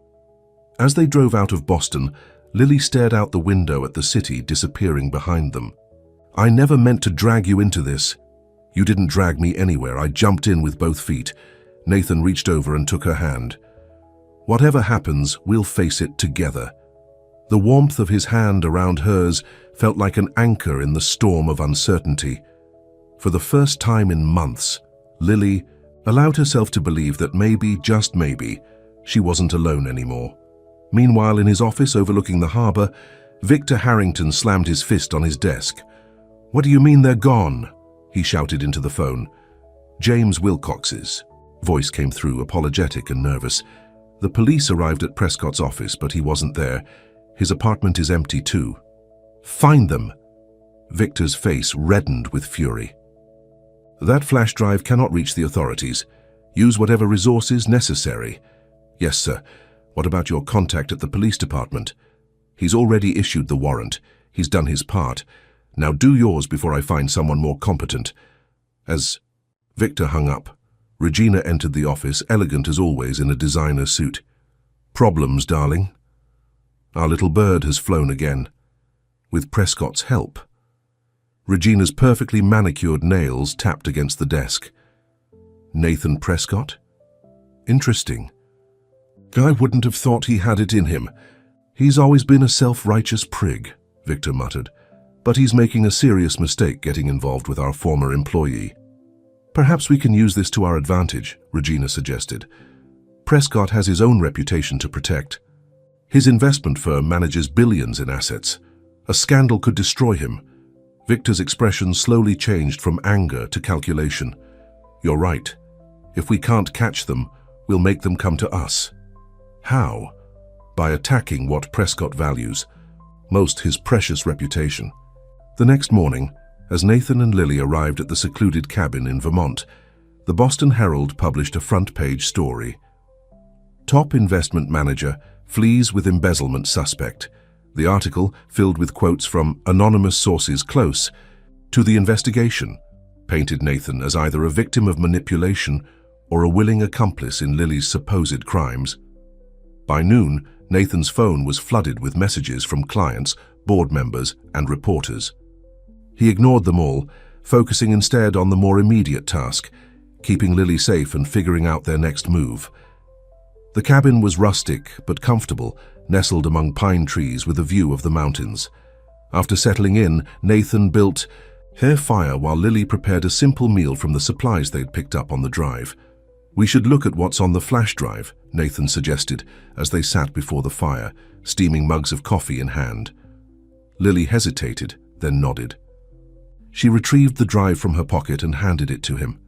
As they drove out of Boston, Lily stared out the window at the city disappearing behind them. I never meant to drag you into this. You didn't drag me anywhere. I jumped in with both feet. Nathan reached over and took her hand. Whatever happens, we'll face it together. The warmth of his hand around hers felt like an anchor in the storm of uncertainty. For the first time in months, Lily allowed herself to believe that maybe, just maybe, she wasn't alone anymore. Meanwhile, in his office overlooking the harbor, Victor Harrington slammed his fist on his desk. What do you mean they're gone? He shouted into the phone. James Wilcox's voice came through, apologetic and nervous. The police arrived at Prescott's office, but he wasn't there. His apartment is empty too. Find them! Victor's face reddened with fury. That flash drive cannot reach the authorities. Use whatever resources necessary. Yes, sir. What about your contact at the police department? He's already issued the warrant. He's done his part. Now do yours before I find someone more competent. As Victor hung up, Regina entered the office, elegant as always in a designer suit. Problems, darling? Our little bird has flown again. With Prescott's help. Regina's perfectly manicured nails tapped against the desk. Nathan Prescott? Interesting. I wouldn't have thought he had it in him. He's always been a self-righteous prig, Victor muttered. But he's making a serious mistake getting involved with our former employee. Perhaps we can use this to our advantage, Regina suggested. Prescott has his own reputation to protect. His investment firm manages billions in assets. A scandal could destroy him. Victor's expression slowly changed from anger to calculation. "You're right. If we can't catch them, we'll make them come to us." How? By attacking what Prescott values, most his precious reputation. The next morning, as Nathan and Lily arrived at the secluded cabin in Vermont, the Boston Herald published a front-page story. Top investment manager flees with embezzlement suspect. The article, filled with quotes from anonymous sources close to the investigation, painted Nathan as either a victim of manipulation or a willing accomplice in Lily's supposed crimes. By noon, Nathan's phone was flooded with messages from clients, board members, and reporters. He ignored them all, focusing instead on the more immediate task, keeping Lily safe and figuring out their next move. The cabin was rustic but comfortable, nestled among pine trees with a view of the mountains. After settling in, Nathan built a fire while Lily prepared a simple meal from the supplies they'd picked up on the drive. "We should look at what's on the flash drive," Nathan suggested as they sat before the fire, steaming mugs of coffee in hand. Lily hesitated, then nodded. She retrieved the drive from her pocket and handed it to him.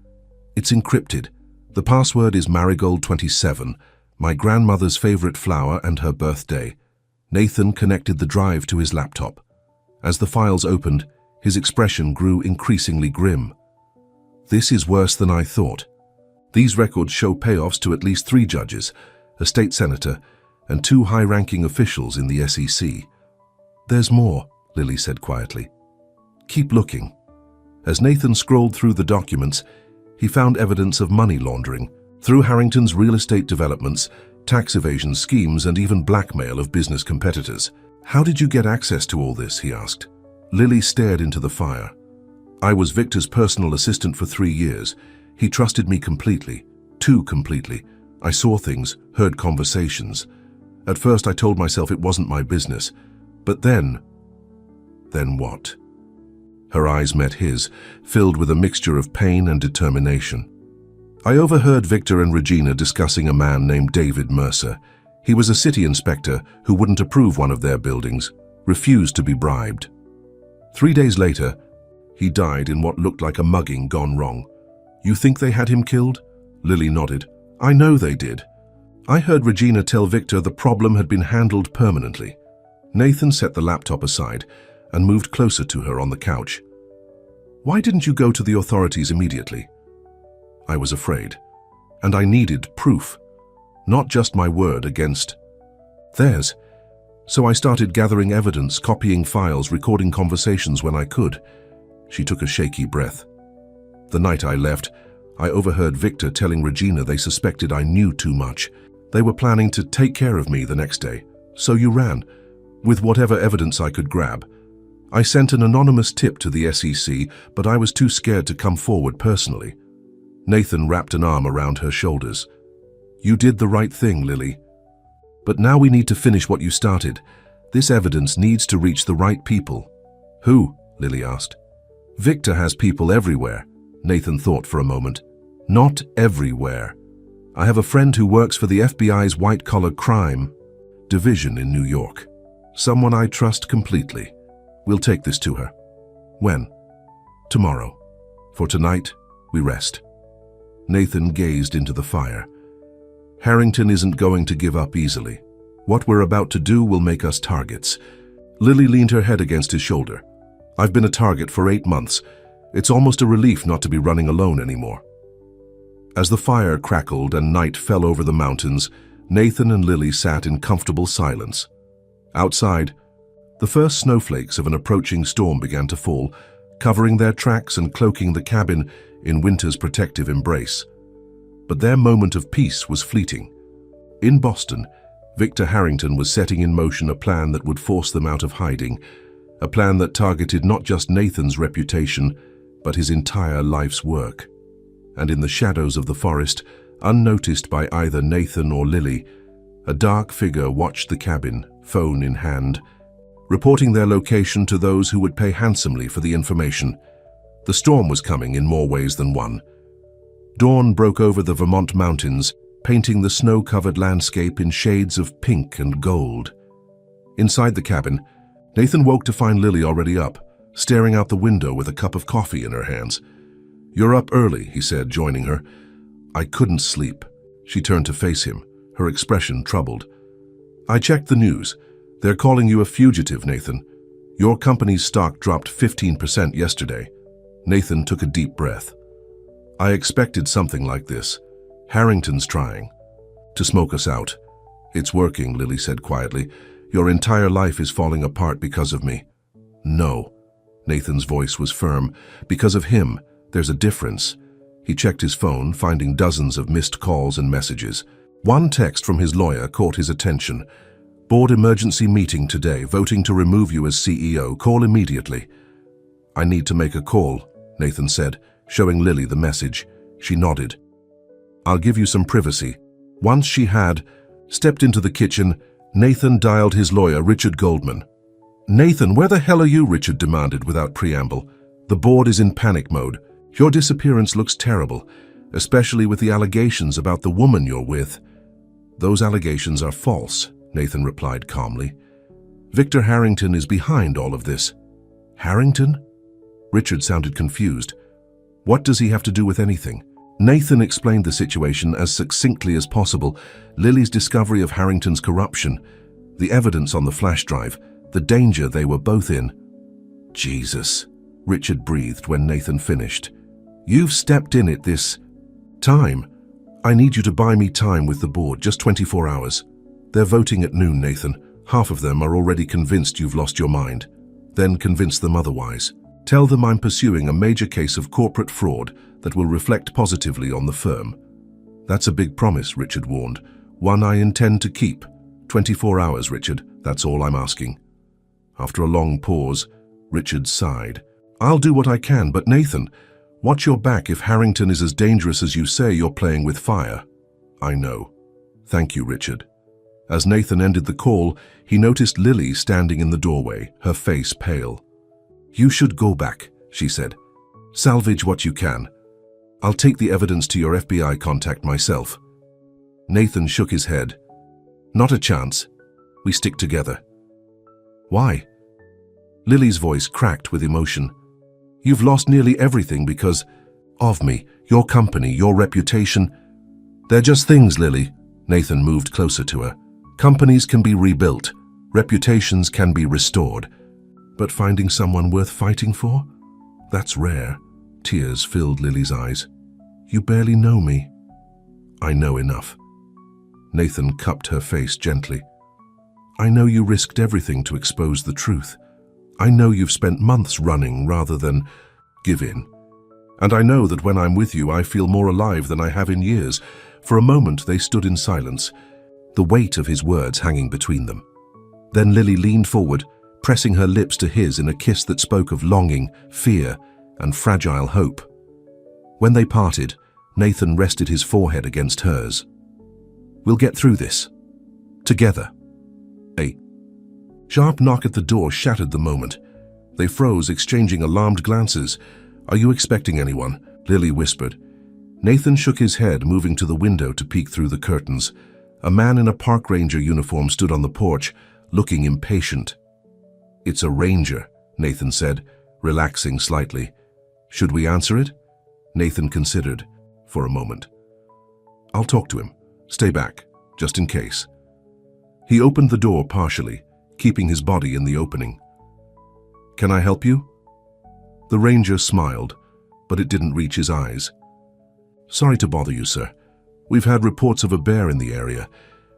"It's encrypted. The password is Marigold 27, my grandmother's favorite flower and her birthday." Nathan connected the drive to his laptop. As the files opened, his expression grew increasingly grim. "This is worse than I thought. These records show payoffs to at least 3 judges, a state senator, and 2 high-ranking officials in the SEC. "There's more," Lily said quietly. "Keep looking." As Nathan scrolled through the documents, he found evidence of money laundering through Harrington's real estate developments, tax evasion schemes, and even blackmail of business competitors. "How did you get access to all this?" he asked. Lily stared into the fire. "I was Victor's personal assistant for 3 years. He trusted me completely, too completely. I saw things, heard conversations. At first I told myself it wasn't my business. But then what?" Her eyes met his, filled with a mixture of pain and determination. "I overheard Victor and Regina discussing a man named David Mercer. He was a city inspector who wouldn't approve one of their buildings, refused to be bribed. 3 days later, he died in what looked like a mugging gone wrong. You think they had him killed?" Lily nodded. "I know they did. I heard Regina tell Victor the problem had been handled permanently." Nathan set the laptop aside and moved closer to her on the couch. "Why didn't you go to the authorities immediately?" "I was afraid. And I needed proof. Not just my word against theirs. So I started gathering evidence, copying files, recording conversations when I could." She took a shaky breath. "The night I left, I overheard Victor telling Regina they suspected I knew too much. They were planning to take care of me the next day. So you ran, with whatever evidence I could grab. I sent an anonymous tip to the SEC, but I was too scared to come forward personally." Nathan wrapped an arm around her shoulders. "You did the right thing, Lily. But now we need to finish what you started. This evidence needs to reach the right people." "Who?" Lily asked. "Victor has people everywhere." Nathan thought for a moment. "Not everywhere. I have a friend who works for the FBI's white-collar crime division in New York. Someone I trust completely. We'll take this to her." "When?" "Tomorrow. For tonight, we rest." Nathan gazed into the fire. "Harrington isn't going to give up easily. What we're about to do will make us targets." Lily leaned her head against his shoulder. "I've been a target for 8 months. It's almost a relief not to be running alone anymore." As the fire crackled and night fell over the mountains, Nathan and Lily sat in comfortable silence. Outside, the first snowflakes of an approaching storm began to fall, covering their tracks and cloaking the cabin in winter's protective embrace. But their moment of peace was fleeting. In Boston, Victor Harrington was setting in motion a plan that would force them out of hiding, a plan that targeted not just Nathan's reputation, but his entire life's work. And in the shadows of the forest, unnoticed by either Nathan or Lily, a dark figure watched the cabin, phone in hand, reporting their location to those who would pay handsomely for the information. The storm was coming in more ways than one. Dawn broke over the Vermont mountains, painting the snow-covered landscape in shades of pink and gold. Inside the cabin, Nathan woke to find Lily already up, staring out the window with a cup of coffee in her hands. "You're up early," he said, joining her. "I couldn't sleep." She turned to face him, her expression troubled. "I checked the news. They're calling you a fugitive, Nathan. Your company's stock dropped 15% yesterday." Nathan took a deep breath. "I expected something like this. Harrington's trying to smoke us out." "It's working," Lily said quietly. "Your entire life is falling apart because of me." "No." Nathan's voice was firm. "Because of him, there's a difference." He checked his phone, finding dozens of missed calls and messages. One text from his lawyer caught his attention. "Board emergency meeting today, voting to remove you as CEO. Call immediately." "I need to make a call," Nathan said, showing Lily the message. She nodded. "I'll give you some privacy." Once she had stepped into the kitchen, Nathan dialed his lawyer, Richard Goldman. "Nathan, where the hell are you?" Richard demanded without preamble. "The board is in panic mode. Your disappearance looks terrible, especially with the allegations about the woman you're with." "Those allegations are false," Nathan replied calmly. "Victor Harrington is behind all of this." "Harrington?" Richard sounded confused. "What does he have to do with anything?" Nathan explained the situation as succinctly as possible. Lily's discovery of Harrington's corruption, the evidence on the flash drive, the danger they were both in. "Jesus," Richard breathed when Nathan finished. "You've stepped in at this time. I need you to buy me time with the board, just 24 hours. They're voting at noon, Nathan. Half of them are already convinced you've lost your mind. Then convince them otherwise. Tell them I'm pursuing a major case of corporate fraud that will reflect positively on the firm." "That's a big promise," Richard warned. "One I intend to keep. 24 hours, Richard. That's all I'm asking." After a long pause, Richard sighed. "I'll do what I can, but Nathan, watch your back. If Harrington is as dangerous as you say, you're playing with fire." "I know. Thank you, Richard." As Nathan ended the call, he noticed Lily standing in the doorway, her face pale. "You should go back," she said. "Salvage what you can. I'll take the evidence to your FBI contact myself." Nathan shook his head. "Not a chance. We stick together." "Why?" Lily's voice cracked with emotion. "You've lost nearly everything because of me, your company, your reputation." "They're just things, Lily." Nathan moved closer to her. "Companies can be rebuilt. Reputations can be restored. But finding someone worth fighting for? That's rare." Tears filled Lily's eyes. "You barely know me." "I know enough." Nathan cupped her face gently. "I know you risked everything to expose the truth. I know you've spent months running rather than give in. And I know that when I'm with you, I feel more alive than I have in years." For a moment, they stood in silence, the weight of his words hanging between them. Then Lily leaned forward, pressing her lips to his in a kiss that spoke of longing, fear, and fragile hope. When they parted, Nathan rested his forehead against hers. "We'll get through this. Together." A sharp knock at the door shattered the moment. They froze, exchanging alarmed glances. "Are you expecting anyone?" Lily whispered. Nathan shook his head, moving to the window to peek through the curtains. A man in a park ranger uniform stood on the porch, looking impatient. "It's a ranger," Nathan said, relaxing slightly. "Should we answer it?" Nathan considered for a moment. "I'll talk to him. Stay back, just in case." He opened the door partially, keeping his body in the opening. "Can I help you?" The ranger smiled, but it didn't reach his eyes. "Sorry to bother you, sir. We've had reports of a bear in the area.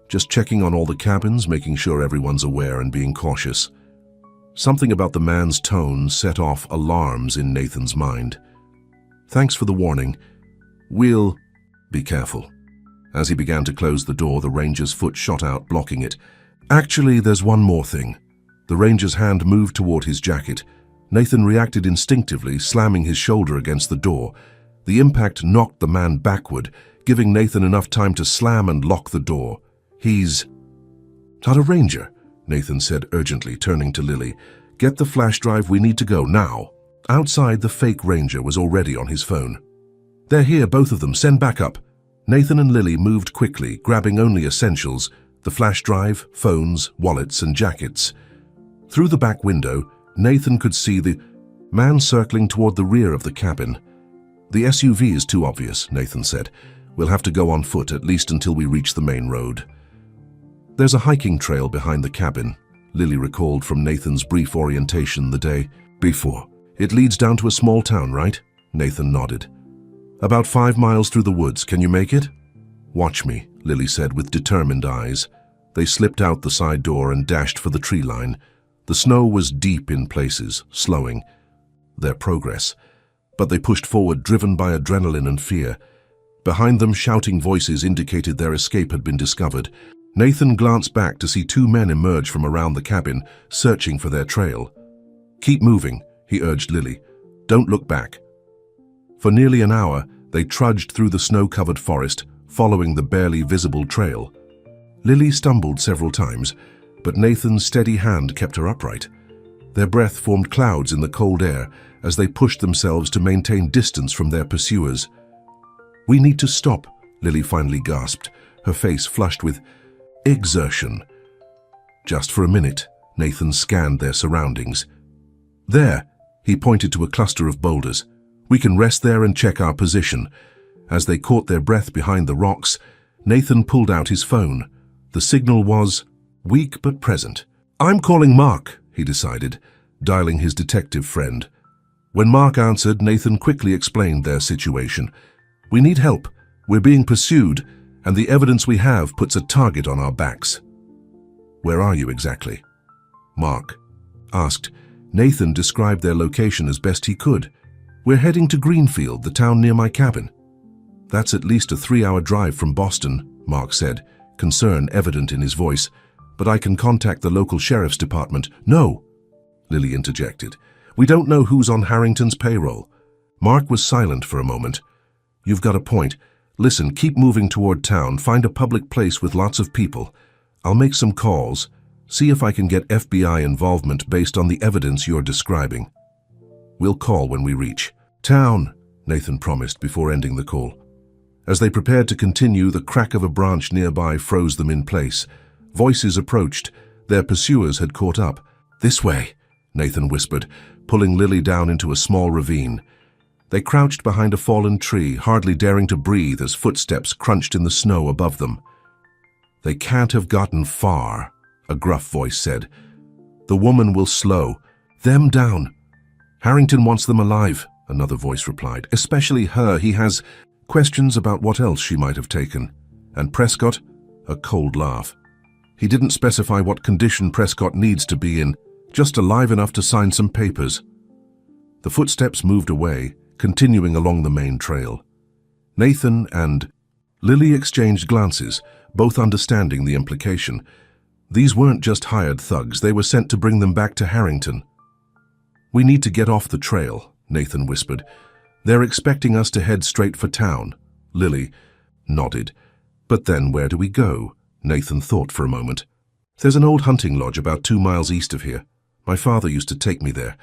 Just checking on all the cabins, making sure everyone's aware and being cautious." Something about the man's tone set off alarms in Nathan's mind. "Thanks for the warning. We'll be careful." As he began to close the door, the ranger's foot shot out, blocking it. "Actually, there's one more thing." The ranger's hand moved toward his jacket. Nathan reacted instinctively, slamming his shoulder against the door. The impact knocked the man backward, giving Nathan enough time to slam and lock the door. "He's not a ranger," Nathan said urgently, turning to Lily. "Get the flash drive, we need to go, now." Outside, the fake ranger was already on his phone. "They're here, both of them, send backup." Nathan and Lily moved quickly, grabbing only essentials, the flash drive, phones, wallets, and jackets. Through the back window, Nathan could see the Man circling toward the rear of the cabin. The SUV is too obvious, Nathan said. We'll have to go on foot at least until we reach the main road. There's a hiking trail behind the cabin, Lily recalled from Nathan's brief orientation the day before. It leads down to a small town, right? Nathan nodded. About 5 miles through the woods. Can you make it? Watch me, Lily said with determined eyes. They slipped out the side door and dashed for the tree line. The snow was deep in places, slowing their progress. But they pushed forward, driven by adrenaline and fear. Behind them, shouting voices indicated their escape had been discovered. Nathan glanced back to see 2 men emerge from around the cabin, searching for their trail. Keep moving, he urged Lily. Don't look back. For nearly an hour, they trudged through the snow-covered forest, following the barely visible trail. Lily stumbled several times, but Nathan's steady hand kept her upright. Their breath formed clouds in the cold air as they pushed themselves to maintain distance from their pursuers. We need to stop, Lily finally gasped, her face flushed with exertion. Just for a minute, Nathan scanned their surroundings. There, he pointed to a cluster of boulders. We can rest there and check our position. As they caught their breath behind the rocks, Nathan pulled out his phone. The signal was weak but present. I'm calling Mark, he decided, dialing his detective friend. When Mark answered, Nathan quickly explained their situation. We need help. We're being pursued, and the evidence we have puts a target on our backs. Where are you exactly? Mark asked. Nathan described their location as best he could. We're heading to Greenfield, the town near my cabin. That's at least a 3-hour drive from Boston, Mark said, concern evident in his voice. But I can contact the local sheriff's department. No, Lily interjected. We don't know who's on Harrington's payroll. Mark was silent for a moment. You've got a point. Listen, keep moving toward town. Find a public place with lots of people. I'll make some calls. See if I can get FBI involvement based on the evidence you're describing. We'll call when we reach town, Nathan promised before ending the call. As they prepared to continue, the crack of a branch nearby froze them in place. Voices approached. Their pursuers had caught up. This way, Nathan whispered, pulling Lily down into a small ravine. They crouched behind a fallen tree, hardly daring to breathe as footsteps crunched in the snow above them. They can't have gotten far, a gruff voice said. The woman will slow them down. Harrington wants them alive, another voice replied. Especially her. He has questions about what else she might have taken. And Prescott? A cold laugh. He didn't specify what condition Prescott needs to be in, just alive enough to sign some papers. The footsteps moved away, continuing along the main trail. Nathan and Lily exchanged glances, both understanding the implication. These weren't just hired thugs, they were sent to bring them back to Harrington. We need to get off the trail, Nathan whispered. They're expecting us to head straight for town. Lily nodded. But then where do we go? Nathan thought for a moment. There's an old hunting lodge about 2 miles east of here. My father used to take me there.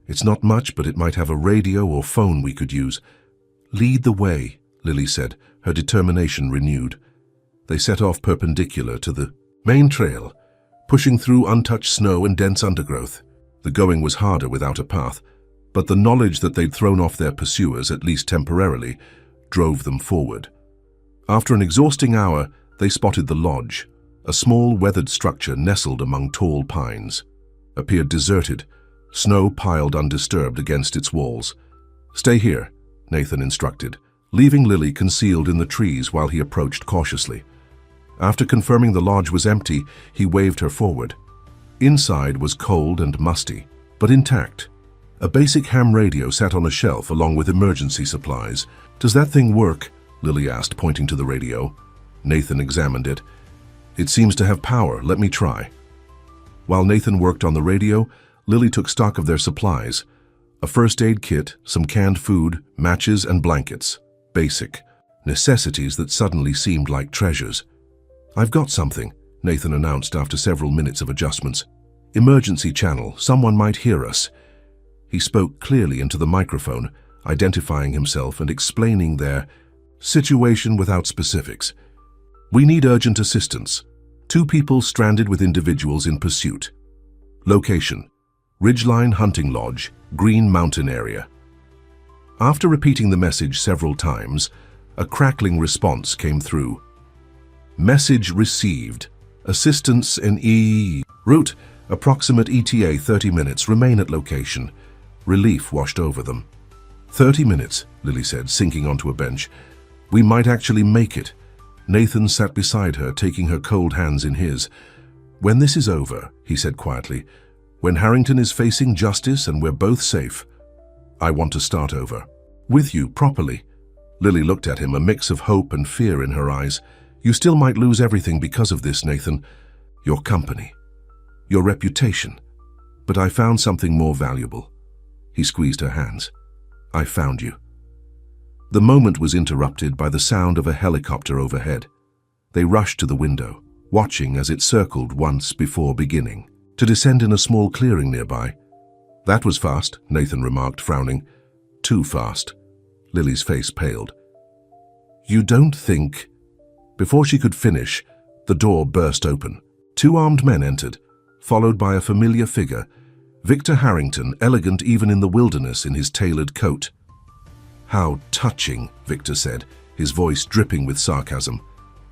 It's not much, but it might have a radio or phone we could use. Lead the way, Lily said, her determination renewed. They set off perpendicular to the main trail, pushing through untouched snow and dense undergrowth. The going was harder without a path, but the knowledge that they'd thrown off their pursuers, at least temporarily, drove them forward. After an exhausting hour, they spotted the lodge. A small, weathered structure nestled among tall pines. Appeared deserted, snow piled undisturbed against its walls. Stay here, Nathan instructed, leaving Lily concealed in the trees while he approached cautiously. After confirming the lodge was empty, he waved her forward. Inside was cold and musty, but intact. A basic ham radio sat on a shelf along with emergency supplies. Does that thing work? Lily asked, pointing to the radio. Nathan examined it. It seems to have power. Let me try. While Nathan worked on the radio, Lily took stock of their supplies. A first aid kit, some canned food, matches and blankets. Basic necessities that suddenly seemed like treasures. I've got something, Nathan announced after several minutes of adjustments. Emergency channel, someone might hear us. He spoke clearly into the microphone, identifying himself and explaining their situation without specifics. We need urgent assistance. 2 people stranded with individuals in pursuit. Location: Ridgeline Hunting Lodge, Green Mountain Area. After repeating the message several times, a crackling response came through. Message received. Assistance in route. Approximate ETA 30 minutes. Remain at location. Relief washed over them. 30 minutes, Lily said, sinking onto a bench. We might actually make it. Nathan sat beside her, taking her cold hands in his. When this is over, he said quietly, when Harrington is facing justice and we're both safe, I want to start over. With you, properly. Lily looked at him, a mix of hope and fear in her eyes. You still might lose everything because of this, Nathan. Your company. Your reputation. But I found something more valuable. He squeezed her hands. I found you. The moment was interrupted by the sound of a helicopter overhead. They rushed to the window, watching as it circled once before beginning, to descend in a small clearing nearby. That was fast, Nathan remarked, frowning. Too fast. Lily's face paled. You don't think... Before she could finish, the door burst open. 2 armed men entered, followed by a familiar figure, Victor Harrington, elegant even in the wilderness in his tailored coat. How touching, Victor said, his voice dripping with sarcasm.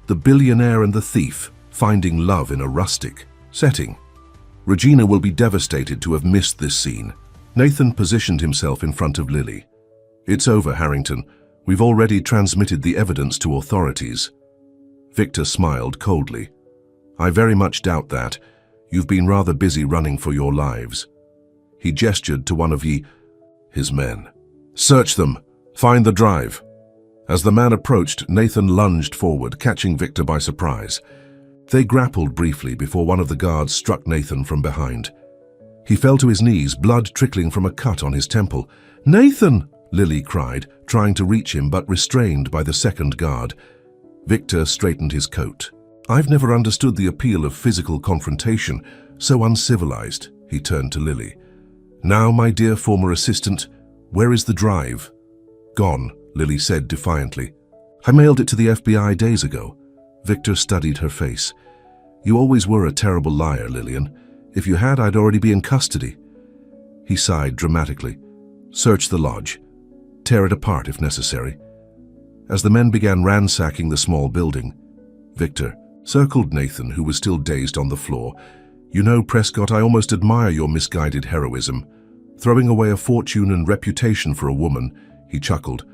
The billionaire and the thief, finding love in a rustic setting. Regina will be devastated to have missed this scene. Nathan positioned himself in front of Lily. It's over, Harrington. We've already transmitted the evidence to authorities. Victor smiled coldly. I very much doubt that. You've been rather busy running for your lives. He gestured to one of his men. Search them. Find the drive. As the man approached, Nathan lunged forward, catching Victor by surprise. They grappled briefly before one of the guards struck Nathan from behind. He fell to his knees, blood trickling from a cut on his temple. Nathan! Lily cried, trying to reach him but restrained by the second guard. Victor straightened his coat. I've never understood the appeal of physical confrontation, so uncivilized, he turned to Lily. Now, my dear former assistant, where is the drive? Gone, Lily said defiantly. I mailed it to the FBI days ago. Victor studied her face. You always were a terrible liar, Lillian. If you had, I'd already be in custody. He sighed dramatically. Search the lodge. Tear it apart if necessary. As the men began ransacking the small building, Victor circled Nathan, who was still dazed on the floor. You know, Prescott, I almost admire your misguided heroism. Throwing away a fortune and reputation for a woman, he chuckled.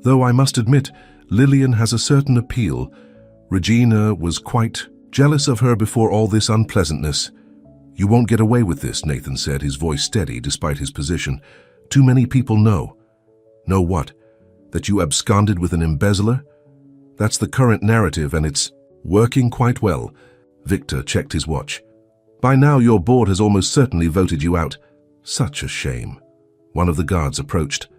Though I must admit, Lillian has a certain appeal. Regina was quite jealous of her before all this unpleasantness. You won't get away with this, Nathan said, his voice steady despite his position. Too many people know. Know what? That you absconded with an embezzler? That's the current narrative, and it's working quite well. Victor checked his watch. By now your board has almost certainly voted you out. Such a shame. One of the guards approached.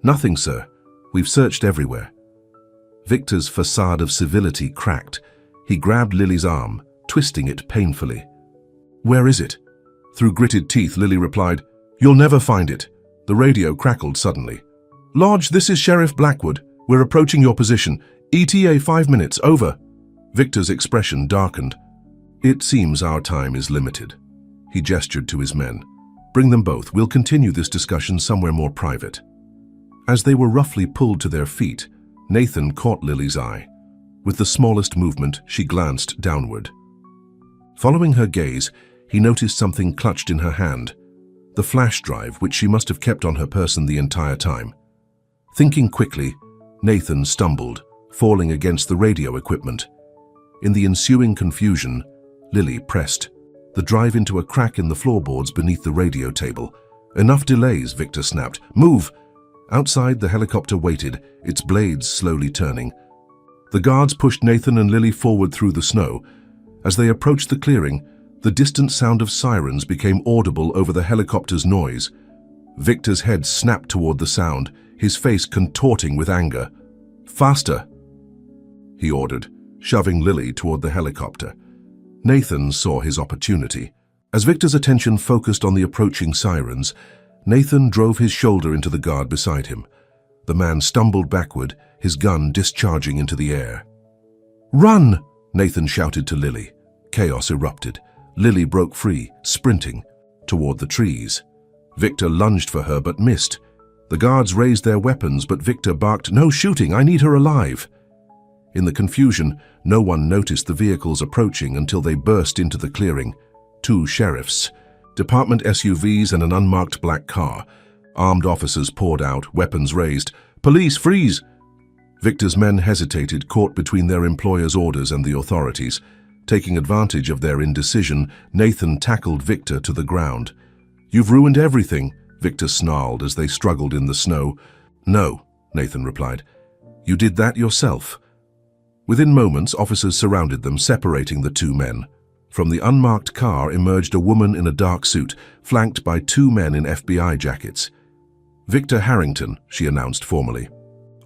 Nothing, sir. We've searched everywhere. Victor's facade of civility cracked. He grabbed Lily's arm, twisting it painfully. Where is it? Through gritted teeth, Lily replied, You'll never find it. The radio crackled suddenly. Lodge, this is Sheriff Blackwood. We're approaching your position. ETA 5 minutes, over. Victor's expression darkened. It seems our time is limited. He gestured to his men. Bring them both. We'll continue this discussion somewhere more private. As they were roughly pulled to their feet, Nathan caught Lily's eye. With the smallest movement, she glanced downward. Following her gaze, he noticed something clutched in her hand, the flash drive which she must have kept on her person the entire time. Thinking quickly, Nathan stumbled, falling against the radio equipment. In the ensuing confusion, Lily pressed the drive into a crack in the floorboards beneath the radio table. Enough delays, Victor snapped. Move! Outside, the helicopter waited, its blades slowly turning. The guards pushed Nathan and Lily forward through the snow. As they approached the clearing, the distant sound of sirens became audible over the helicopter's noise. Victor's head snapped toward the sound, his face contorting with anger. Faster! He ordered, shoving Lily toward the helicopter. Nathan saw his opportunity. As Victor's attention focused on the approaching sirens, Nathan drove his shoulder into the guard beside him. The man stumbled backward, his gun discharging into the air. Run! Nathan shouted to Lily. Chaos erupted. Lily broke free, sprinting. toward the trees. Victor lunged for her but missed. The guards raised their weapons, but Victor barked, "No shooting, I need her alive." In the confusion, no one noticed the vehicles approaching until they burst into the clearing. 2 sheriffs, department SUVs and an unmarked black car. Armed officers poured out, weapons raised. "Police, freeze!" Victor's men hesitated, caught between their employer's orders and the authorities. Taking advantage of their indecision, Nathan tackled Victor to the ground. "You've ruined everything," Victor snarled as they struggled in the snow. "No," Nathan replied. "You did that yourself." Within moments, officers surrounded them, separating the 2 men. From the unmarked car emerged a woman in a dark suit, flanked by 2 men in FBI jackets. "Victor Harrington," she announced formally.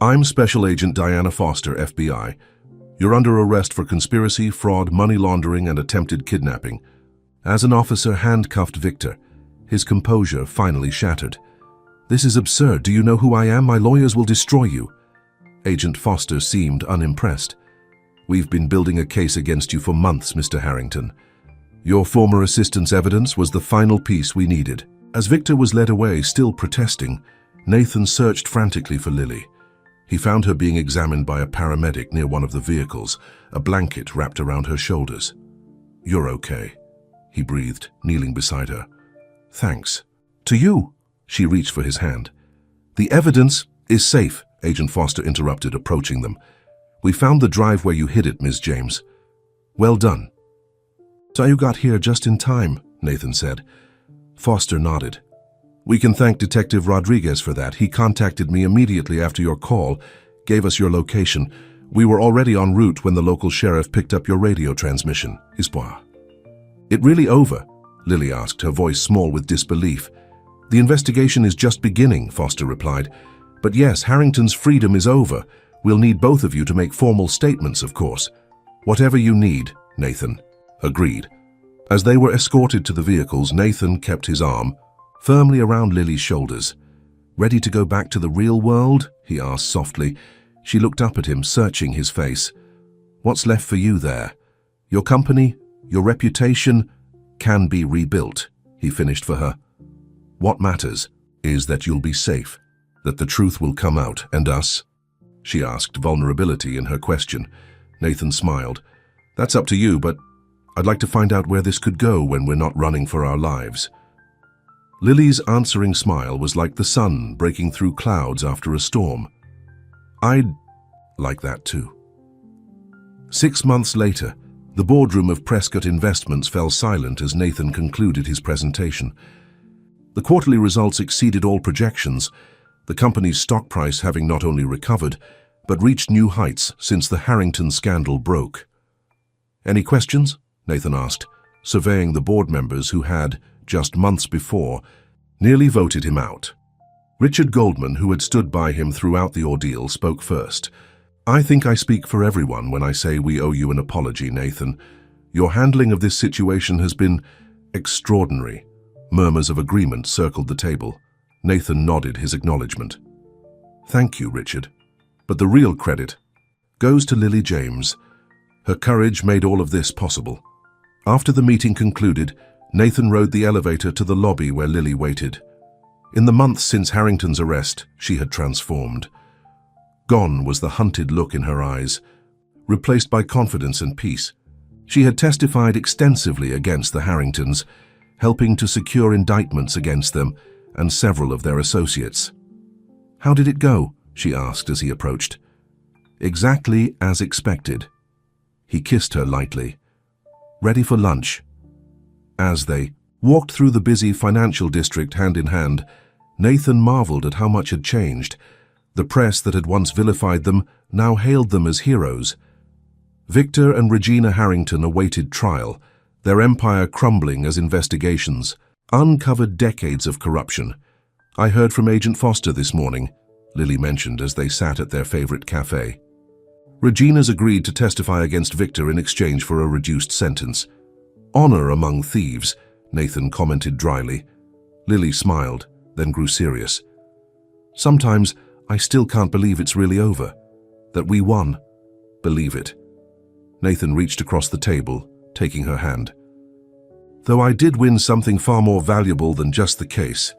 "I'm Special Agent Diana Foster, FBI. You're under arrest for conspiracy, fraud, money laundering, and attempted kidnapping." As an officer handcuffed Victor, his composure finally shattered. "This is absurd. Do you know who I am? My lawyers will destroy you." Agent Foster seemed unimpressed. "We've been building a case against you for months, Mr. Harrington. Your former assistant's evidence was the final piece we needed." As Victor was led away, still protesting, Nathan searched frantically for Lily. He found her being examined by a paramedic near one of the vehicles, a blanket wrapped around her shoulders. "You're okay," he breathed, kneeling beside her. "Thanks." "To you." She reached for his hand. "The evidence is safe," Agent Foster interrupted, approaching them. "We found the drive where you hid it, Ms. James. Well done." "So you got here just in time," Nathan said. Foster nodded. "We can thank Detective Rodriguez for that. He contacted me immediately after your call, gave us your location. We were already en route when the local sheriff picked up your radio transmission. Espoir." "It really over?" Lily asked, her voice small with disbelief. "The investigation is just beginning," Foster replied. "But yes, Harrington's freedom is over. We'll need both of you to make formal statements, of course." "Whatever you need," Nathan agreed. As they were escorted to the vehicles, Nathan kept his arm firmly around Lily's shoulders. "Ready to go back to the real world?" he asked softly. She looked up at him, searching his face. "What's left for you there? Your company, your reputation can be rebuilt," he finished for her. "What matters is that you'll be safe, that the truth will come out, and us?" she asked, vulnerability in her question. Nathan smiled. "That's up to you, but I'd like to find out where this could go when we're not running for our lives." Lily's answering smile was like the sun breaking through clouds after a storm. "I'd like that too." 6 months later, the boardroom of Prescott Investments fell silent as Nathan concluded his presentation. The quarterly results exceeded all projections, the company's stock price having not only recovered, but reached new heights since the Harrington scandal broke. "Any questions?" Nathan asked, surveying the board members who had, just months before, nearly voted him out. Richard Goldman, who had stood by him throughout the ordeal, spoke first. "I think I speak for everyone when I say we owe you an apology, Nathan. Your handling of this situation has been extraordinary." Murmurs of agreement circled the table. Nathan nodded his acknowledgement. "Thank you, Richard. But the real credit goes to Lily James. Her courage made all of this possible." After the meeting concluded, Nathan rode the elevator to the lobby where Lily waited. In the months since Harrington's arrest, she had transformed. Gone was the hunted look in her eyes, replaced by confidence and peace. She had testified extensively against the Harringtons, helping to secure indictments against them and several of their associates. "How did it go?" she asked as he approached. "Exactly as expected." He kissed her lightly. "Ready for lunch?" As they walked through the busy financial district hand in hand, Nathan marveled at how much had changed. The press that had once vilified them now hailed them as heroes. Victor and Regina Harrington awaited trial, their empire crumbling as investigations uncovered decades of corruption. "I heard from Agent Foster this morning," Lily mentioned as they sat at their favorite cafe. "Regina's agreed to testify against Victor in exchange for a reduced sentence." "Honor among thieves," Nathan commented dryly. Lily smiled, then grew serious. "Sometimes I still can't believe it's really over. That we won. Believe it." Nathan reached across the table, taking her hand. Though I did win something far more valuable than just the case.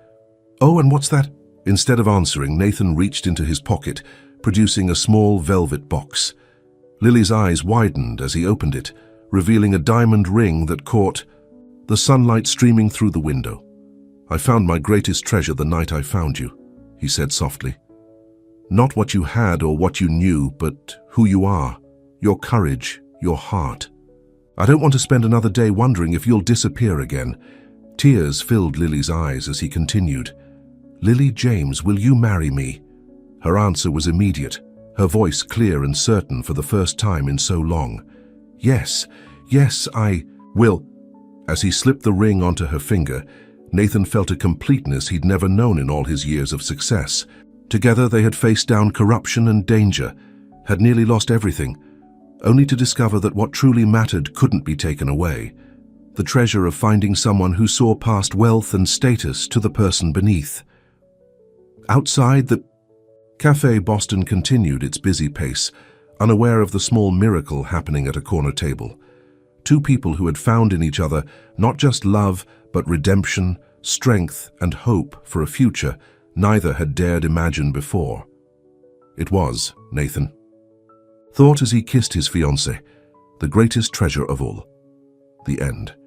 Oh, and what's that? Instead of answering, Nathan reached into his pocket, producing a small velvet box. Lily's eyes widened as he opened it, revealing a diamond ring that caught the sunlight streaming through the window. "I found my greatest treasure the night I found you," he said softly. "Not what you had or what you knew, but who you are, your courage, your heart. I don't want to spend another day wondering if you'll disappear again." Tears filled Lily's eyes as he continued. "Lily James, will you marry me?" Her answer was immediate, her voice clear and certain for the first time in so long. "Yes, yes, I will." As he slipped the ring onto her finger, Nathan felt a completeness he'd never known in all his years of success. Together they had faced down corruption and danger, had nearly lost everything, only to discover that what truly mattered couldn't be taken away. The treasure of finding someone who saw past wealth and status to the person beneath. Outside the Café Boston continued its busy pace, unaware of the small miracle happening at a corner table. Two people who had found in each other not just love, but redemption, strength, and hope for a future neither had dared imagine before. It was, Nathan thought as he kissed his fiancée, the greatest treasure of all. The end.